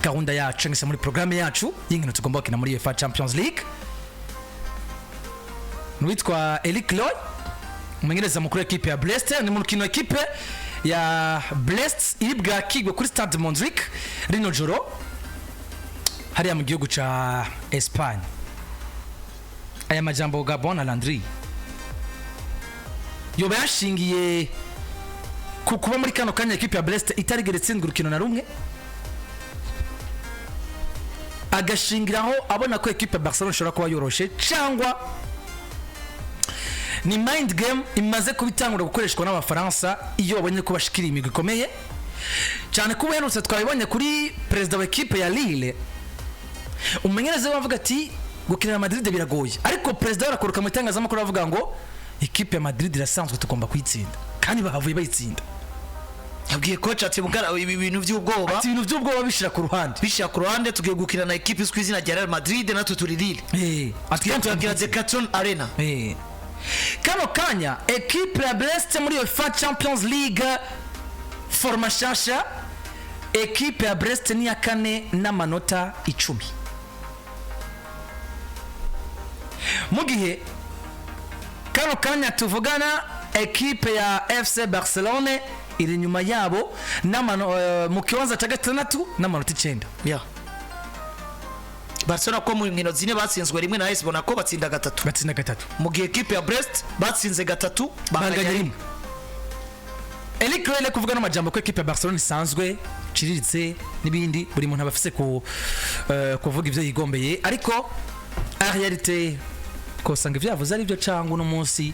gahunda yacu ngese muri programme yacu y'inkino tugomba gukina muri UEFA Champions League. Nwitwa Eric Loy umenyereza mukuru equipe ya Brest, ni mukino equipe ya Brest iri bwakigwe kuri Stade Montjuic rino joro hariya mu gihugu ca Espagne. Aya majambo Gabon na Landry yoba yashingiye kuba muri kano kanya equipe ya Brest itarigeretse ngurukino na rumwe, agashingiraho abona ko equipe ya Barcelona ishobora kuba yoroshe, cyangwa ni mind game imaze kubitangura gukoreshwa n'abafaransa iyo babonye ko bashikira imigwi ikomeye cyane. Kuba yanutse twabibonye kuri president wa equipe ya Lille, umenyereza bavuga ati gukina na Madrid biragoye, ariko president arakoruka mu itangazamakuru avuga ngo equipe ya Madrid irasanzwe tugomba kwitsinda, kandi bahavuye bayitsinda. Yabwiye coach ati mugara ibi bintu by'ubwoba, ati ibintu by'ubwoba bishira ku ruhande, tugiye gukina na equipe izina rya Real Madrid natwe turi Lille. Ati tugira Decathlon Arena. Kano kanya equipe ya Brest muri UEFA Champions League forma shasha, equipe ya Brest ni ya kane n'amanota 10. Mu gihe kano kanya tuvugana equipe ya FC Barcelona iri nyuma yabo mu kibanza cya gatandatu n'amanota 9. Barcelona ko mu nkino zine batsinzwe rimwe na AS Monaco batsinda gatatu. Mu gihe equipe ya Brest batsinze gatatu banganya rimwe. Eric Loy kuvuga no majambo ko equipe ya Barcelona isanzwe ciriritse n'ibindi buri muntu abafise kuvuga ivyo yigombeye, ariko en réalité ko sanga ivyavuze ari byo cangu no munsi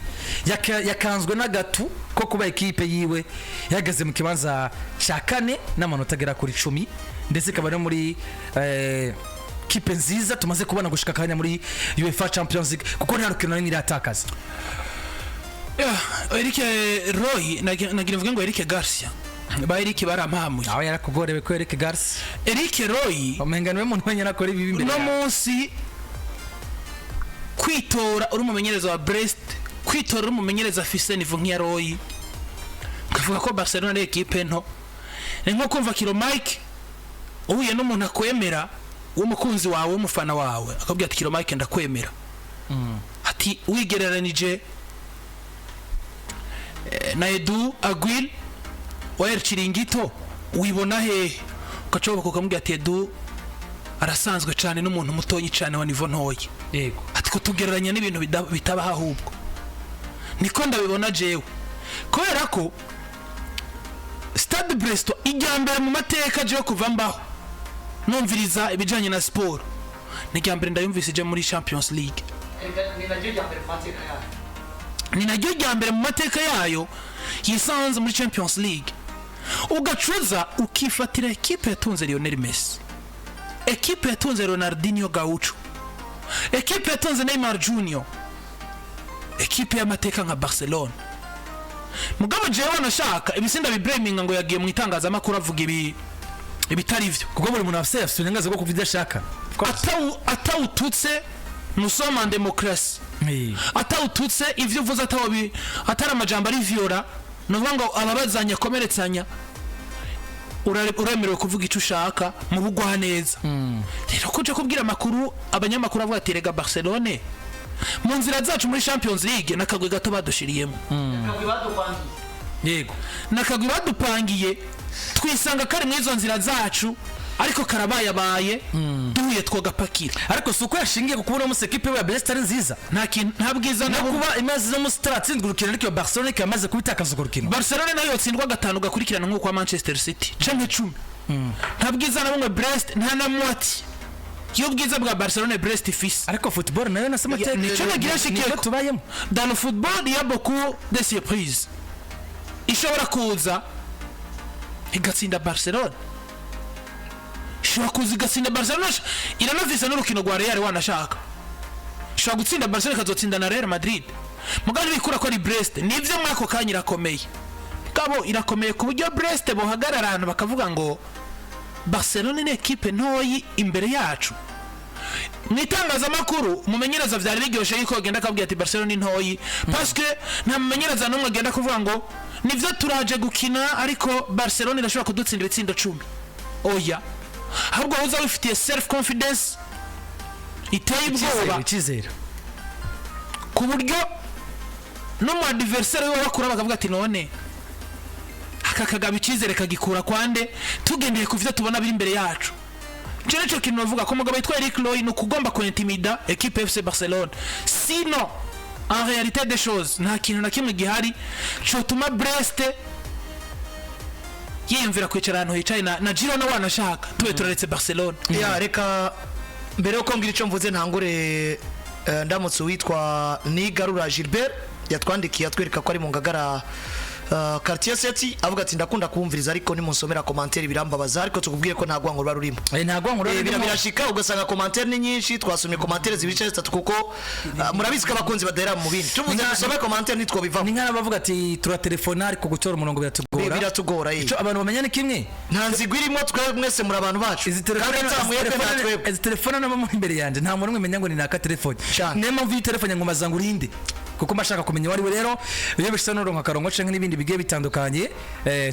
yakanzwe n'agatu ko kuba equipe yiwe yagaze mu kibanza cya kane n'amanota agera kuri 10, ndetse kabari muri kipe nziza tumaze kubona gushika kanya muri UEFA Champions League kuko nta rukino n'imwe iratakaza. Eric Loy nagira mvuge ngo Eric Garcia ba Eric barampamuye aho yarakugorewe ko Eric Garcia. Eric Loy omengana we muntu wenyana akora ibi imbere no munsi kwitora uri umumenyereza wa Brest, kwitora uri umumenyereza afise nivu nk'iya Loy, kavuga ko Barcelona ari equipe nto. Ni nko kumva kilo Mike uhuye n'umuntu akwemera umukunzi wawe umufana wawe akabwira ati kilo Mike ndakwemera, ati wigereranije na Edu Aguil wa El Chiringuito wibona he, ukacoba kukamubwira ati Edu arasanzwe cyane n'umuntu mutonyi cyane wa nivo ntoyi. Yego, ati ko tugereranya n'ibintu bitabaho, ahubwo niko ndabibona jewe, kubera ko Stade Brest ijyambere mu mateka je kuva mbaho numviriza ibijanye na sport, ni jyambere ndayumvisije muri Champions League. Ni naryo jyambere mu mateka yayo yisanze muri Champions League. Ugacuza ukifatira equipe yatunze Lionel Messi, equipe yatunze Ronaldinho Gaucho, equipe yatunze Neymar Junior, equipe y'amateka nka Barcelona. Mugabo jewe nashaka ibisinda bibreminga ngo yagiye mu itangazamakuru avuga ibitari vyo, kuko buri muntu afise afite ko kuvida shaka atawututse musoma demokrasi, atawututse ivyo uvuze atari amajambo ari viora, nuvuga ngo ababazanya komeretsanya uremerewe kuvuga icyo ushaka mu bugwa neza. Rero kuje kubwira amakuru abanyamakuru avuga ati rega Barcelona mu nzira zacu muri Champions League nakagwe gato badushiriyemo. Yego, nakagwe badupangiye twisanga kari mu izo nzira zacu, ariko karabaye duhuye twogapakira. Ariko suko yashingiye kukubona mu equipe ya Brest ari nziza, nta bwiza no kuba imaze no mustratsin gurukina ariko Barcelona ikamaze kubitakaza gurukina. Barcelona nayo yotsindwa 5 gakurikirana nko kwa Manchester City canke 10. Nta bwiza na bumwe Brest nta na mwati yo bwiza bwa Barcelona Brest ifise, ariko football nayo nasema teke nico nagira shikeko tubayemo. Dans le football il y a beaucoup de surprises, ishobora kuza igatsinda Barcelona, ishobora kuza igatsinda Barcelona iranavisa n'urukino rwa Real wanashaka, ishobora gutsinda Barcelona ikazotsinda na Real Madrid. Mugabo bikura ko ari Brest nivyo mwako kanya irakomeye, kabo irakomeye ku buryo Brest bohagarara ahantu bakavuga ngo Barcelona ni equipe ntoyi imbere yacu. Mwitangazamakuru mumenyereza vyari biryoshe yuko agenda akabwira ati Barcelona ni ntoyi, parce que nta mumenyereza n'umwe agenda kuvuga ngo nivyo turaje gukina ariko Barcelona irashobora kudutsindira itsinda 10. Oya, ahubwo uza wifitiye self confidence iteye ubwoba icyizere ku buryo no mu adversaire we bakura bakavuga ati none aka kagaba icyizere kagikura kwande tugendeye ku vyo tubona biri imbere yacu. Je neco kintu bavuga ko mugabo yitwa Eric Loy no kugomba ko intimida equipe FC Barcelona, sinon en réalité des choses nta kintu na kimwe gihari cyotuma Brest yiyumvira kwicara ahantu hicaye na Girona wanashaka tube turaretse Barcelona. Ya reka mbere uko ngira icyo mvuze ntangure ndamutse witwa Nigarura Gilbert yatwandikiye atwereka ko ari mu Ngagara quartier seti avuga ati ndakunda kumviriza ariko nimunsomera commentaire birambabaza ariko tukubwiye ko nta gwango rurimo nta gwango rurimo birashika ugasanga commentaire ni nyinshi twasomye commentaire zibice 3 kuko murabizi ko abakunzi badahera mu bindi tuvuze gusoma commentaire nitwo bivamo ni nkana bavuga ati turatelefona ariko gutora umurongo biratugora ico abantu bamenya ni kimwe nta nzigwirimo twe mwese muri abantu bacu izi telefone namo muri imbere yanje nta muntu umenya ngo ni naka telefone nema mvi telefone ngo mazangu urinde kuko mashaka kumenya wari we rero iyo bishisa no ronka karongo cenke nibindi bigiye bitandukanye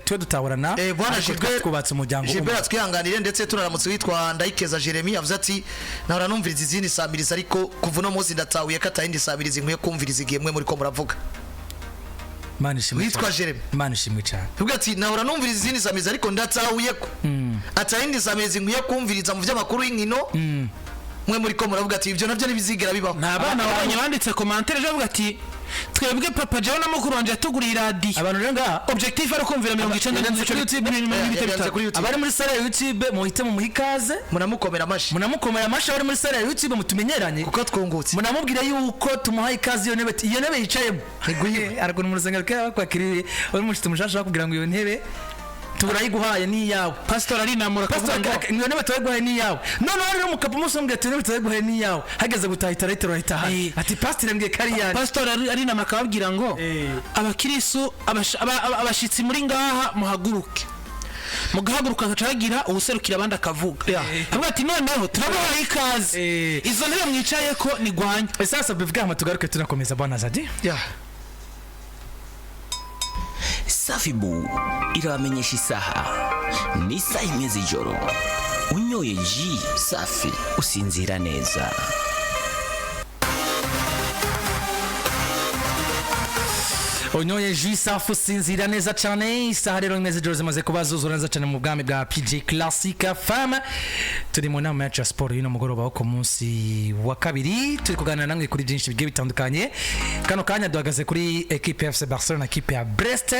twe dutaburana bwana Gilbert twubatse umuryango Gilbert twihanganire ndetse turaramutse witwa Ndayikeza Jeremy avuze ati nahora numviriza izindi samiriza ariko kuva no munsi ndatahuye ko atayindi samiriza inkwiye kumviriza igihe mwe muri ko muravuga witwa Jeremy Imana ishimwe cyane tuvuga ati nahora numviriza izindi samiriza ariko ndatahuye ko atayindi samiriza inkwiye kumviriza mu by'amakuru y'inkino mwe muri ko muravuga ati ibyo navyo nibizigera bibaho. Nabana babanye banditse commentaire je bavuga ati twebwe papa jewe na mukuru wanje atugurira radio abantu renga objectif ari kumvira 90 kuri YouTube abari muri sale ya YouTube muhite mu muhikaze munamukomera amashi abari muri sale ya YouTube mutumenyeranye kuko twungutse munamubwira yuko tumuhaye ikaze iyo ntebe yicayemo ariko mu rusengero kera bakwakiriye uri mushite mushasha bakubwira ngo iyo ntebe turayiguhaye ni yawe pastor ari namura kavuga ngo ne batayiguhaye ni yawe none rero mukapa musumbye ati ne batayiguhaye ni yawe hageze gutahita leta rahita ati pastor mbye Kari yani pastor ari namaka babwira ngo abakirisu abashitsi muri ngaha muhaguruke mugahaguruka gacagira ubuserukira abandi akavuga avuga ati noneho turabahaye ikaze izo ntebe mwicaye ko ni gwanya sasa bivuga amatugaruke tunakomeza bwana Zadi Safibu iramenyesha isaha ni saa 1 z'ijoro unyoye ji safi usinzira neza. Onyoye Jisafu sinzira neza cyane isaha rero imeze joro zimaze kubazuzura neza cyane mu bwami bwa PG Classic FM turi mu nama ya sport y'ino mugoroba ku munsi wa kabiri turi kuganira namwe kuri byinshi bigiye bitandukanye kano kanya duhagaze kuri equipe FC Barcelona equipe ya Brest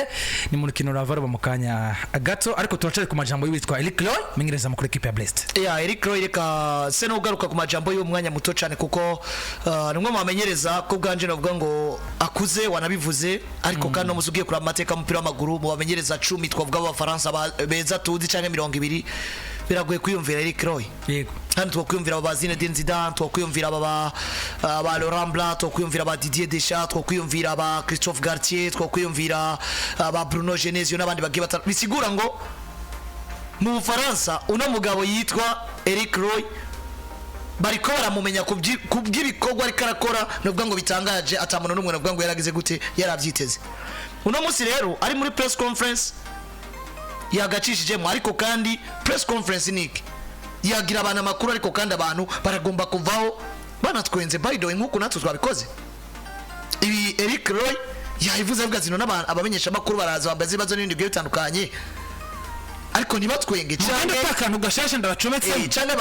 ni mu rukino rava mu kanya gato ariko turacari ku majambo y'uwitwa Eric Loy mengereza mu kuri equipe ya Brest Eric Loy reka se no ugaruka ku majambo y'umwanya muto cyane kuko nimwe mu bamenyereza ko bwanje navuga ngo akuze wanabivuze ariko kandi no muzugiye kuri amateka y'umupira w'amaguru mu bamenyereza 10 twavuga b'Abafaransa beza tuzi canke 200 biragoye kwiyumvira Eric Loy yego kandi twakwiyumvira aba Zinedine Zidane twakwiyumvira aba Laurent Blanc twakwiyumvira aba Didier Deschamps twakwiyumvira aba Christophe Galtier twakwiyumvira aba Bruno Genesio n'abandi bagiye bisigura ngo mu Bufaransa uno mugabo yitwa Eric Loy bariko baramumenya kubw'ibikorwa ariko arakora nubwo ngo bitangaje atamuntu n'umwe nubwo ngo yaragize gute yarabyiteze uno munsi rero ari muri press conference yagacishijemo ariko kandi press conference niki yagira abantu amakuru ariko kandi abantu baragomba kuvaho banatwenze by the way nkuko natwe twabikoze ibi Eric Loy yayivuze avuga zino n'abantu abamenyesha amakuru baraza bambaze ibibazo n'ibindi bigiye bitandukanye ariko nibatwenge cyane akantu gashashe ndabacometse cyane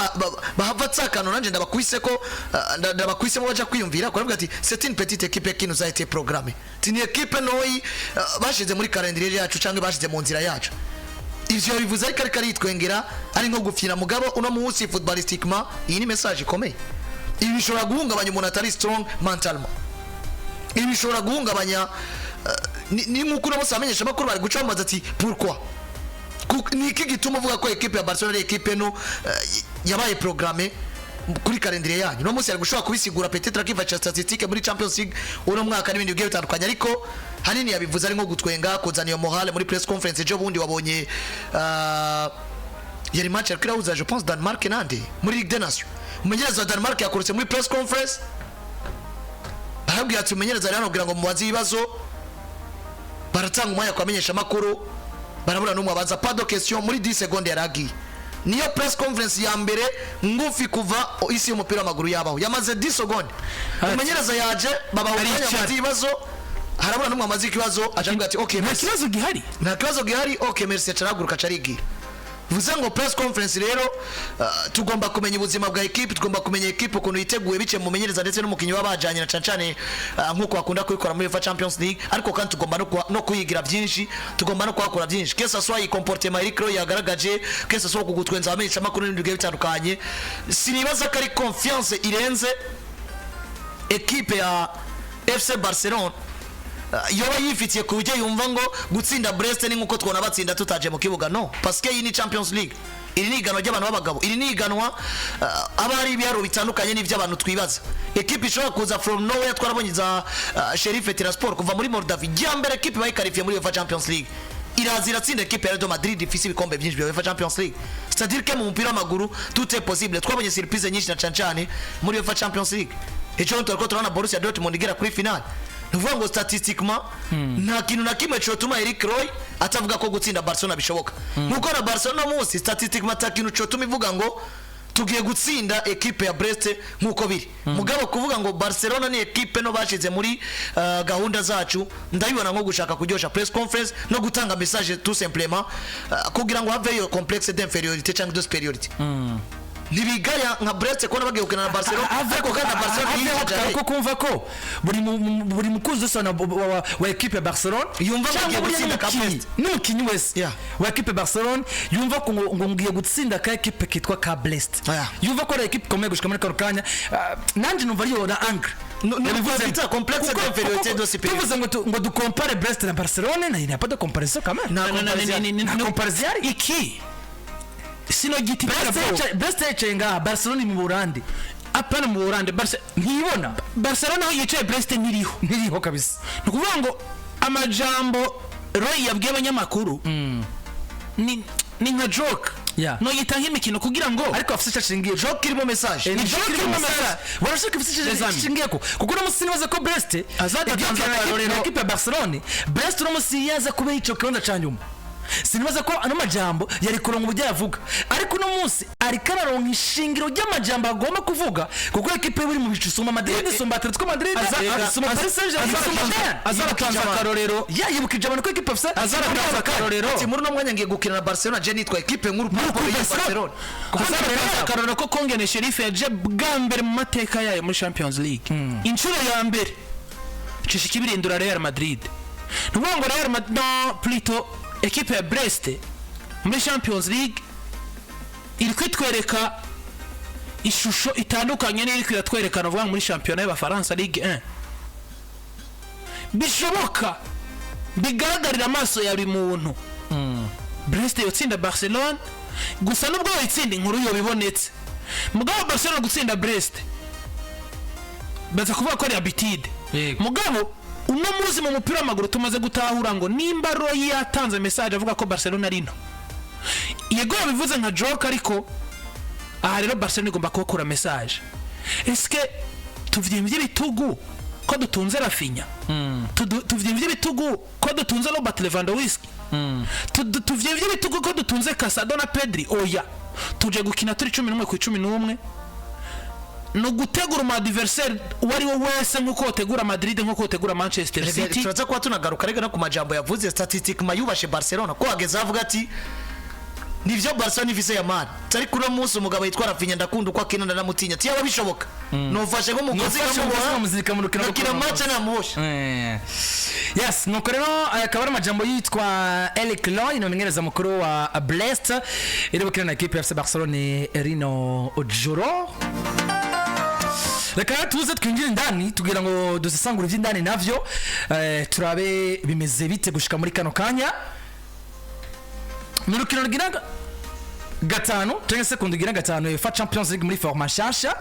bahava tsakano nanje ndabakubise ko ndabakubisemo baje kwiyumvira ko bavuga ati c'est une petite équipe qui nous a été programmée tini équipe noyi bashize muri calendrier yacu cyangwa bashize mu nzira yacu ivyo bivuze ariko ariko aritwengera ari nko gufina mugabo uno munsi footballistiquement iyi ni message ikomeye ibi bishobora guhungabanya umuntu atari strong mentalement ibi bishobora guhungabanya ni nkuko no musamenyesha makuru bari guca bamaze ati pourquoi niki gituma uvuga ko equipe ya Barcelona equipe no yabaye programmée kuri calendrier yanyu no munsi ari gushobora kubisigura peut-être akiva cha statistique muri Champions League uno mwaka n'ibindi bigiye bitandukanye ariko hanini yabivuze ari nko gutwenga kuzana iyo morale muri press conference ejo bundi wabonye yari match ya Krauza je pense Denmark nande muri Ligue des Nations umenyereza wa Denmark yakoretse muri press conference barabwiye ati umenyereza rero kugira ngo mubaze ibibazo baratanga umwanya kwamenyesha makuru barabura numwe abaza pas de question muri 10 secondes yaragi niyo press conference ya mbere ngufi kuva isi y'umupira w'amaguru yabaho yamaze 10 secondes umumenyereza yaje babaho ibibazo harabura n'umwe amaze ikibazo acavuga ati okay nta kibazo gihari okay merci acaraguruka carigira vuze ngo press conference rero tugomba kumenya ubuzima bwa equipe tugomba kumenya equipe ukuntu yiteguye bice mu menyereza ndetse n'umukinyi wabajanye na cancane nkuko bakunda kubikora muri UEFA Champions League ariko kandi tugomba no kuyigira byinshi tugomba no kwakora byinshi kesa swa yi comportement Eric Roy yagaragaje kesa swa kugutwenza amenyesha makuru n'ibindi bigiye bitandukanye sinibaza ko ari confiance irenze equipe ya FC Barcelona yoba yifitiye ku bijye yumva ngo gutsinda Brest ni nkuko twona batsinda tutaje mu kibuga no parce que iyi ni Champions League iri ni iganwa ry'abantu b'abagabo iri ni iganwa abari ibyaro bitandukanye n'ivy'abantu twibaza equipe ishobora kuza from nowhere twarabonye za Sheriff Tiraspol kuva muri Moldavia jambere equipe bayikarifiye muri UEFA Champions League irazira tsinda equipe ya Real Madrid ifise ibikombe byinshi bya UEFA Champions League c'est-à-dire que mu mupira w'amaguru tout est possible twabonye surprise nyinshi na cancane muri UEFA Champions League ejo ntorko turana Borussia Dortmund igera kuri final nuvuga ngo statistiquement nta kintu na kimwe cyotuma Eric Roy atavuga ko gutsinda Barcelona bishoboka nuko na Barcelona munsi statistiquement ta kintu cyotuma ivuga ngo tugiye gutsinda equipe ya Brest nkuko biri mugabo kuvuga ngo Barcelona ni equipe no bashize muri gahunda zacu ndabibona nko gushaka kuryosha press conference no gutanga message tout simplement kugira ngo have yo complexe d'infériorité cyangwa de supériorité nibigaya nka Brest ko nabagiye gukina na Barcelona ariko kandi Barcelona ko kumva ko buri mukuzi sana wa equipe ya Barcelona yumva ngiye gutsinda ka Brest n'umukinyi wese wa equipe ya Barcelona yumva ko ngo ngiye gutsinda ka equipe kitwa ka Brest yumva ko ari equipe komeye gushika muri karukanya nanje numva ariyo na angle bivuze bita complexe d'infériorité de supériorité bivuze ngo du compare Brest na Barcelona na il n'y a pas de comparaison quand même na comparaison iki sino giti Brest cenga Barcelona mu Burande apana mu Burande ntibona Barcelona aho yicaye Brest niriho kabisa nukuvuga ngo amajambo Roy yabwiye abanyamakuru ni nka joke no yitanga imikino kugira ngo ariko afite cyashingiye joke irimo message ni joke irimo message barashaka ifite cyashingiye ko kuko n'umusi nibaza ko Brest azatanza akarorero equipe ya Barcelona Brest n'umusi yaza kuba yico kironda cyanyuma sinibaza ko ano majambo yari kurongo ubujya yavuga ariko no munsi ari kararonka ishingiro ry'amajambo agomba kuvuga kuko equipe biri mu bicusuma Madrid sumba Atletico Madrid sumba Paris Saint-Germain azaratanza akarorero yibukije abantu ko equipe afisa azaratanza akarorero ati muri no mwanya ngiye gukina na Barcelona je nitwa equipe nkuru ya Barcelona azaratanza akarorero ko kongene Sheriff yaje bwa mbere mu mateka yayo muri Champions League inshuro ya mbere cishika ibirindura Real Madrid nuvuga ngo Real Madrid plutôt equipe ya Brest muri Champions League iri kwitwereka ishusho itandukanye n'iri kwiratwerekana vuga muri championnat y'Abafaransa Ligue 1 bishoboka bigaragarira amaso ya buri muntu Brest yotsinda Barcelona gusa nubwo yitsinda inkuru yo bibonetse mugabo Barcelona gutsinda Brest baza kuvuga ko ari habitude mugabo uno muzi mu mupira w'amaguru tumaze gutahura ngo nimba Roy yatanze message avuga ko Barcelona rino yego bivuze nka joke ariko aha rero Barcelona igomba kokura message eske tuvyimvye bitugu ko dutunze Rafinha tuvyimvye bitugu ko dutunze Robert Lewandowski tuvyimvye bitugu ko dutunze Casado na Pedri oya tuje gukina turi 11 ku 11 no gutegura uma adversaire wari wo wese nkuko utegura Madrid nkuko utegura Manchester City turaza kuba tunagaruka rega no ku majambo yavuze statistic mayubashe Barcelona ko ageze avuga ati nivyo Barcelona ifise ya man tari kuno munsi umugabo yitwa Rafinha ndakunda uko akina ndamutinya tiya bishoboka nofashe ko mukozi mu muzika mu rukino match na muhosha yes nuko rero akaba ari amajambo yitwa Eric Roy nomenyereza mukuru wa Brest iri bukina na equipe ya FC Barcelona Rino Joro reka tuze twinjira indani tugira ngo dusesangure iby'indani navyo turabe bimeze bite gushika muri kano kanya mu rukino rw'iraga gatanu cyangwa se kundi gira gatanu UEFA Champions League muri forma shasha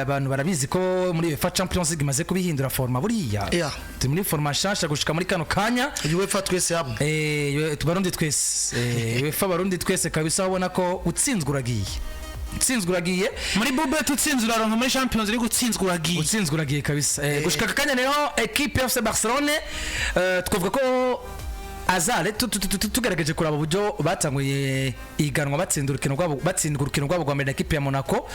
abantu barabizi ko muri UEFA Champions League maze kubihindura forma buriya turi muri forma shasha gushika muri kano kanya UEFA twese hamwe tubarundi twese UEFA barundi twese kabisa ubona ko utsinzwe uragiye muri bube tutsinzura ronka muri Champions League utsinzwe uragiye kabisa gushika kakanya rero equipe ya FC Barcelona twavuga ko azale tugerageje kuraba uburyo batanguye iganwa batsinda urukino rwabo rwa mbere na ekipe ya Monaco.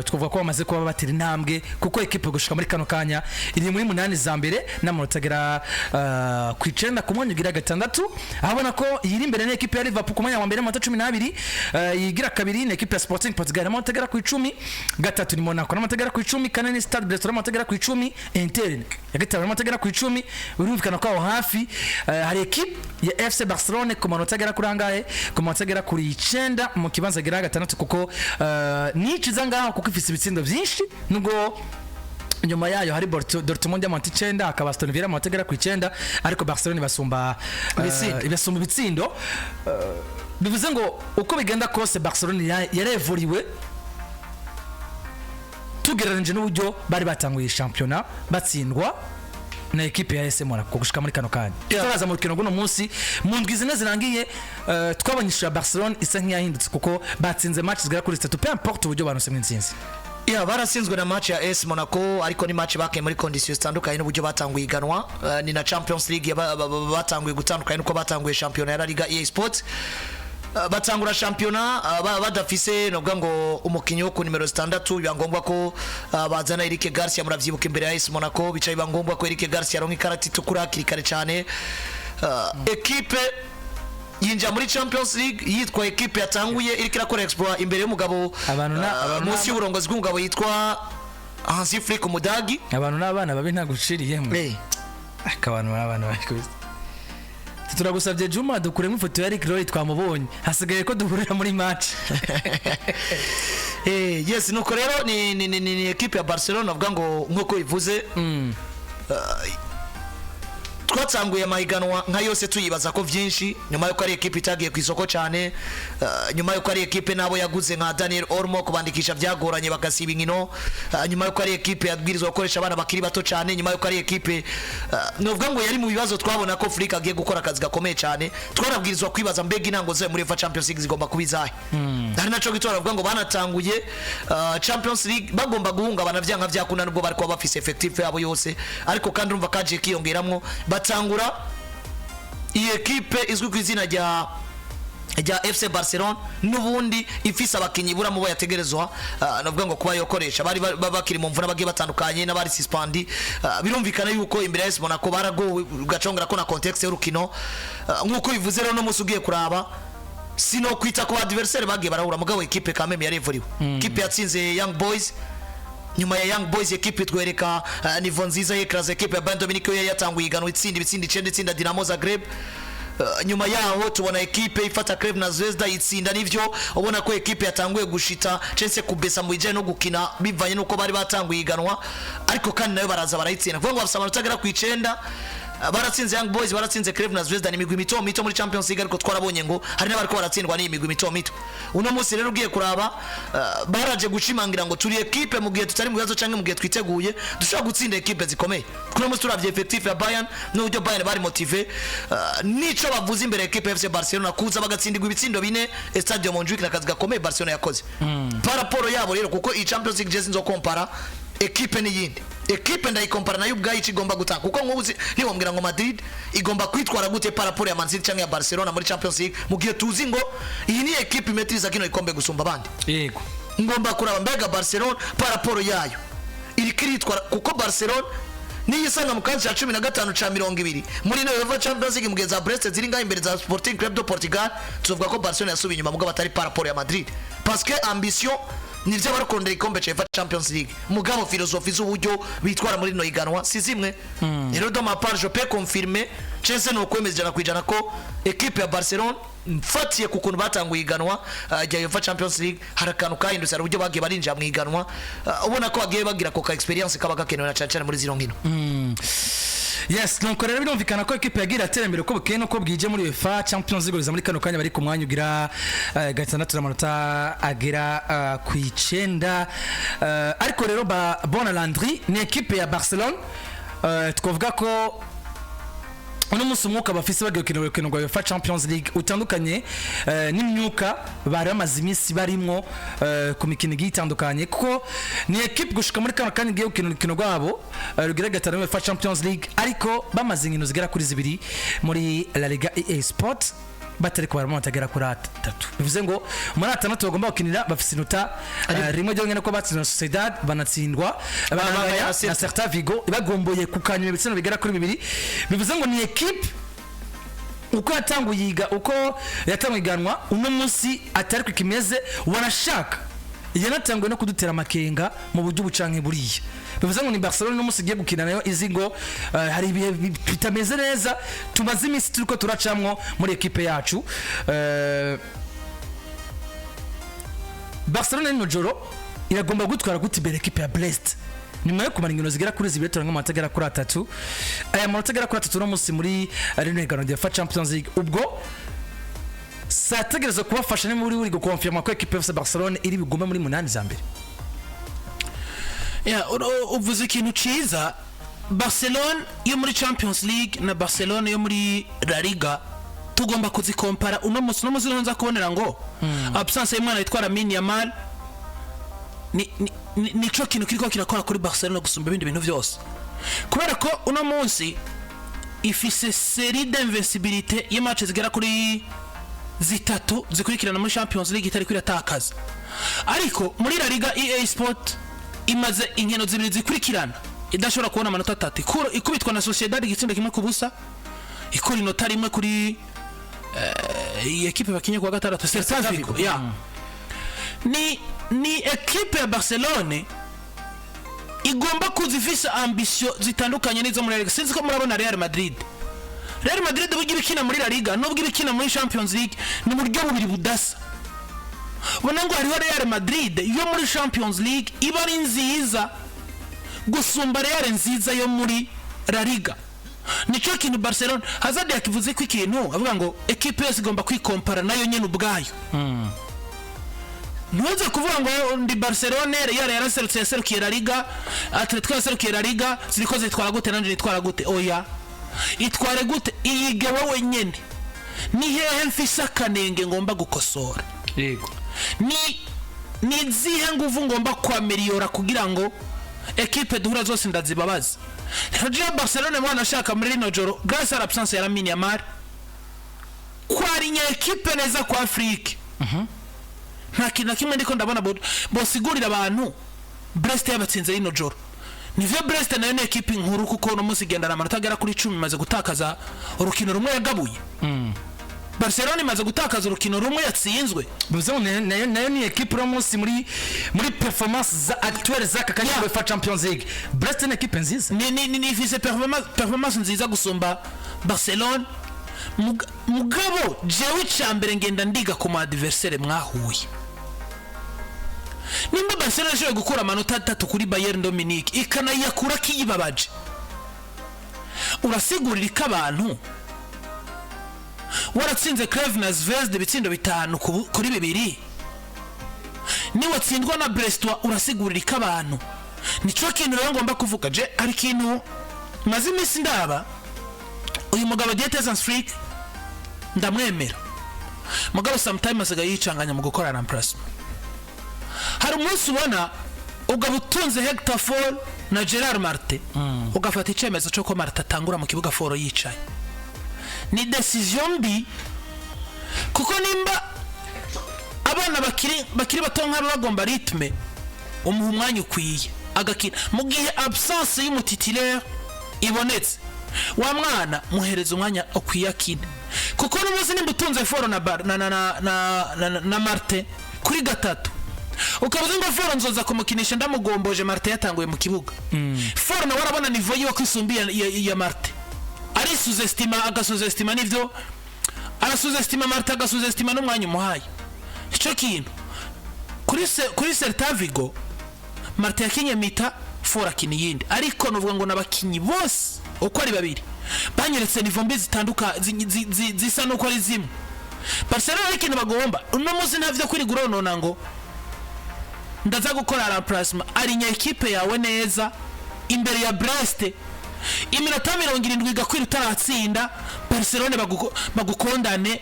Twavuga ko bamaze kuba batera intambwe kuko ekipe gushika muri kano kanya iri muri 8 za mbere n'amanota agera ku 9 ku mwanya ugira 6, ahabona ko yiri imbere n'ekipe ya Liverpool ku mwanya wa mbere n'amanota 12, yigira kabiri n'ekipe ya Sporting Portugal n'amanota agera ku 10, gatatu ni Monaco n'amanota agera ku 10, kane ni Stade Brest n'amanota agera ku 10, Inter yagatanga n'amanota agera ku 10. Urumvikana ko aho hafi hari ekipe ya FC Barcelona ku manota agera kuri angahe, ku manota agera kuri 9 mu kibanza gira 6 kuko niciza ngaho kuko ifise ibitsindo byinshi, nubwo nyuma yayo hari Dortmund y'amanota 9, akaba Aston Villa y'amanota agera ku 9, ariko Barcelona ibasumba ibitsindo. Bivuze ngo uko bigenda kose Barcelona yarevuriwe tugereranyije n'uburyo bari batanguye championnat batsindwa na ekipe ya AS Monaco gushika muri kano kanya. Turaza mu rukino guno munsi mu ndwi zine zirangiye, twabanyishije Barcelona isa nk'iyahindutse kuko batsinze match zigera kuri 3, peu importe uburyo banose mu ntsinzi. Barasinzwe na match ya AS Monaco, ariko ni match bakiye muri conditions zitandukanye n'uburyo batanguye iganwa. Ni na Champions League batanguye gutandukanye nuko batanguye championnat ya Liga EA Sports. Batangura championnat badafise novuga ngo umukinyi wo ku numero 6, bibangombwa ko bazana Eric Garcia, muravyibuka imbere ya AS Monaco, bicaye bangombwa ko Eric Garcia aronka ikarati itukura kirikare cyane. Equipe yinja muri Champions League yitwa equipe yatanguye iriko irakora exploit imbere y'umugabo munsi y'uburongozi bw'umugabo yitwa Hansi Flick umudagi. Abantu n'abana babi ntaguciriyemo akabantu n'abana bakubise. Turagusabye Juma dukure nk'ifoto ya Eric Roy twamubonye, hasigaye ko duhurira muri match. Yes, nuko rero ni equipe ya Barcelona avuga ngo nkuko ivuze twatanguye amahiganwa nka yose tuyibaza ko vyinshi, nyuma yuko ari equipe itagiye ku isoko cyane, nyuma yuko ari equipe nabo yaguze nka Daniel Olmo kubandikisha byagoranye bagasiba inkino, nyuma yuko ari equipe yabwirizwa gukoresha abana bakiri bato cyane, nyuma yuko ari equipe novuga ngo yari mu bibazo twabona ko Afrika agiye gukora akazi gakomeye cyane, twarabwirizwa kwibaza mbega intango ze muri UEFA Champions League zigomba kubizahe. Hari naco gitora bavuga ngo banatanguye Champions League bagomba guhunga banavyanka vyakuna nubwo bari kwa bafise effective yabo yose, ariko kandi urumva kaje kiyongeramwo batangura iyi equipe izwi ku izina rya FC Barcelona n'ubundi ifise abakinyi buramu bo yategerezwa navuga ngo kuba yokoresha bari bakiri mu mvura bagiye batandukanye n'abari suspendi. Birumvikana yuko imbere ya AS Monaco baragowe gacongera ko na context y'urukino, nkuko bivuze rero no musugiye kuraba sino kwita ko adversaire bagiye barahura mugabo equipe kameme yarevuriwe. Equipe yatsinze Young Boys, nyuma ya Young Boys equipe twereka niveau nziza y'ekraze equipe ya Bayern Dominique yo yatanguye igano itsindi bitsindi 9 itsinda Dinamo Zagreb. Nyuma yaho tubona equipe ifata Creve na Zvezda itsinda, nivyo ubona ko equipe yatanguye gushita Chelsea kubesa mu bijanye no gukina bivanye nuko bari batanguye iganwa, ariko kandi nayo baraza barayitsinda vuga ngo bafisa amanota agera ku 9. Baratsinze Young Boys, baratsinze Creve na Zvezda, ni imigwi mito muri Champions League, ariko twarabonye ngo hari n'abariko baratsindwa ni imigwi mito. Uno munsi rero ugiye kuraba baraje gushimangira ngo turi equipe mu gihe tutari mu bibazo canke mu gihe twiteguye dushobora gutsinda equipe zikomeye. Kuno munsi turavye effective ya Bayern n'uburyo Bayern bari motive, nico bavuze imbere equipe FC Barcelona kuza bagatsindirwa ibitsindo 4 Stade Montjuic nakazi gakomeye Barcelona yakoze. Paraporo yabo rero kuko i Champions League jezi nzo compara equipe n'iyindi equipe ndayikompara nayo ubwayo ikigomba gutanga kuko nkubuzi niwombwira ngo Madrid igomba kwitwara gute paraporo ya Man City cyangwa ya Barcelona muri Champions League mu gihe tuzi ngo iyi ni equipe imetriza kino ikombe gusumba abandi. Yego ngomba kuraba mbega Barcelona paraporo yayo iri kiritwara kuko Barcelona niyo isanga mu kanzi ya 15 ca 20 muri no UEFA Champions League mu gihe za Brest ziri ngaho imbere za Sporting Club de Portugal, tuvuga ko Barcelona yasubiye inyuma mugabo batari paraporo ya Madrid parce que ambition nivyo barukondera ikombe cha UEFA Champions League mugabo philosophie z'uburyo bitwara muri no iganwa si zimwe. Rero do ma part je peux confirmer Chelsea no kwemeza jana kwijana ko equipe ya Barcelona mfatiye ku kuntu batanguye iganwa rya UEFA Champions League harakanu kahindutse uburyo bagiye barinjira mu iganwa, ubona ko bagiye bagira ko experience kaba gakenewe na cyane muri zino nkino. Yes, nuko rero birumvikana ko equipe yagira terembere ko bukeye no ko bwije muri UEFA Champions League muri kano kanya bari ku mwanya ugira 6 n'amanota agera ku 9. Ariko rero Bonalandri ni equipe ya Barcelona twavuga ko uno munsi umwuka bafise bagiye gukina urukino rwa UEFA Champions League utandukanye n'imyuka bari bamaze iminsi barimo ku mikino igiye itandukanye kuko ni equipe gushika muri kano kanya igiye gukina urukino rwabo rugira gatanu UEFA Champions League ariko bamaze inkino zigera kuri zibiri muri La Liga EA Sport batari ko baramo batagera kuri 3 bivuze ngo muri 6 bagomba gukinira bafise inota rimwe ryo ngene ko batsinda Sociedad banatsindwa na Celta Vigo bagomboye kukanywa ibitsina bigera kuri 2 bivuze ngo ni equipe uko yatanguye iganwa uno munsi atari kwikimeze wanashaka yanatangwe no kudutera amakenga mu buryo bucanke buriya bivuze ngo ni Barcelona no munsi giye gukina nayo izi ngo hari ibihe bitameze neza tumaze iminsi turiko turacamwo muri equipe yacu Barcelona no joro iragomba gutwara guti bere equipe ya Brest nyuma yo kumara inkino zigera kuri zibiri turanga amatagera kuri 3 aya amatagera kuri 3 no munsi muri Liga ya UEFA Champions League ubwo sategereza kubafasha ni muri gukonfirma ko equipe ya Barcelona iri bigomba muri 8 za mbere. Uvuze ikintu ciza Barcelona yo muri Champions League na Barcelona yo muri La Liga tugomba kuzikompara uno munsi nza kubonera ngo absence y'umwana yitwara Yamal nico kintu kiriko kirakora kuri Barcelona gusumba ibindi bintu byose kubera ko uno munsi ifise série d'invincibilité y'matches zigera kuri 3 zikurikirana muri Champions League itari kwiratakaza ariko muri La Liga EA Sport imaze inkino zibiri zikurikirana idashobora kubona amanota 3 ikubitwa na Sociedad igitsinda kimwe kubusa ikora inota rimwe kuri equipe bakinye kwa gatandatu Celta Vigo ni equipe ya Barcelona igomba kuzifisa ambition zitandukanye n'izo muri Liga sinzi ko murabona Real Madrid bugira bikina muri La Liga no bugira bikina muri Champions League ni buryo bubiri budasa bona ngo hariho Real Madrid yo muri Champions League iba ari nziza gusumba Real nziza yo muri La Liga nico kintu Barcelona Hazard yakivuze ko ikintu avuga ngo equipe yose igomba kwikompara nayo nyene ubwayo ntuze kuvuga ngo ndi Barcelona Real yaraserukiye La Liga Atletico yaserukiye La Liga ziriko zitwara gute nanje nitwara gute oya itware gute iyige wowe nyene ni hehe mfisa kanenge ngomba gukosora yego ni zihe nguvu ngomba kwameliora kugira ngo equipe duhura zose ndazibabaza rero Barcelona mwana ashaka muri rino joro grâce à l'absence ya Lamine Yamal kwari nya equipe neza kwa Afrique nta kintu kimwe ndiko ndabona bosigurira abantu Brest yabatsinze rino joro nivyo Brest nayo equipe nkuru kuko no munsi gendana amanota agera kuri 10 maze gutakaza urukino rumwe yagabuye Barcelona imaze gutakaza urukino rumwe yatsinzwe bivuze nayo ni equipe ro munsi muri performance za actuelle za kakanya UEFA Champions League Brest ni equipe nziza ni ifise performance nziza gusumba Barcelona mugabo jewe cyambere ngenda ndiga ku adversaire mwahuye nimba Barcelona je gukura amanota 3 kuri Bayern Dominique ikanayakura kiyibabaje urasigurira ikabantu waratsinze Crevena Zvezda bitsindo 5 kuri 2 ni watsindwa na Brest urasigurira ikabantu nico kintu rero ngomba kuvuga je ari kintu maze imisi ndaba uyu mugabo Dieters Freak ndamwemera mugabo sometimes asigaye yicanganya mu gukora na plasma hari umunsi ubona ugaba utunze Hector Fall na Gerard Martin ugafata icyemezo cyo ko Martin atangura mu kibuga Fall yicaye ni decision mbi kuko nimba abana bakiri bato nk'abo bagomba ritme umuha umwanya ukwiye agakina mu gihe absence y'umutitulaire ibonetse wa mwana muhereza umwanya ukwiye akina kuko n'umuzi nimba utunze Fall na Martin kuri 3 ukabuze ngo Fall nzoza kumukinisha ndamugomboje Martin yatanguye mu kibuga Fall na warabona niveau yo kwisumbiye ya Martin ari agasuzestima nivyo arasuzestima Martin agasuzestima n'umwanya umuhaye ico kintu kuri Celta Vigo Martin yakinye mita Fall akini yindi ariko novuga ngo nabakinyi bose uko ari babiri banyeretse niveau mbi zitanduka zisa no ko ari zimwe Barcelona ikintu bagomba uno munsi ntavyo kuri guronona ngo ndaza gukora la plasma ari nya equipe yawe neza imbere ya Brest iminota 70 Gakwiye utaratsinda Barcelona bagukondane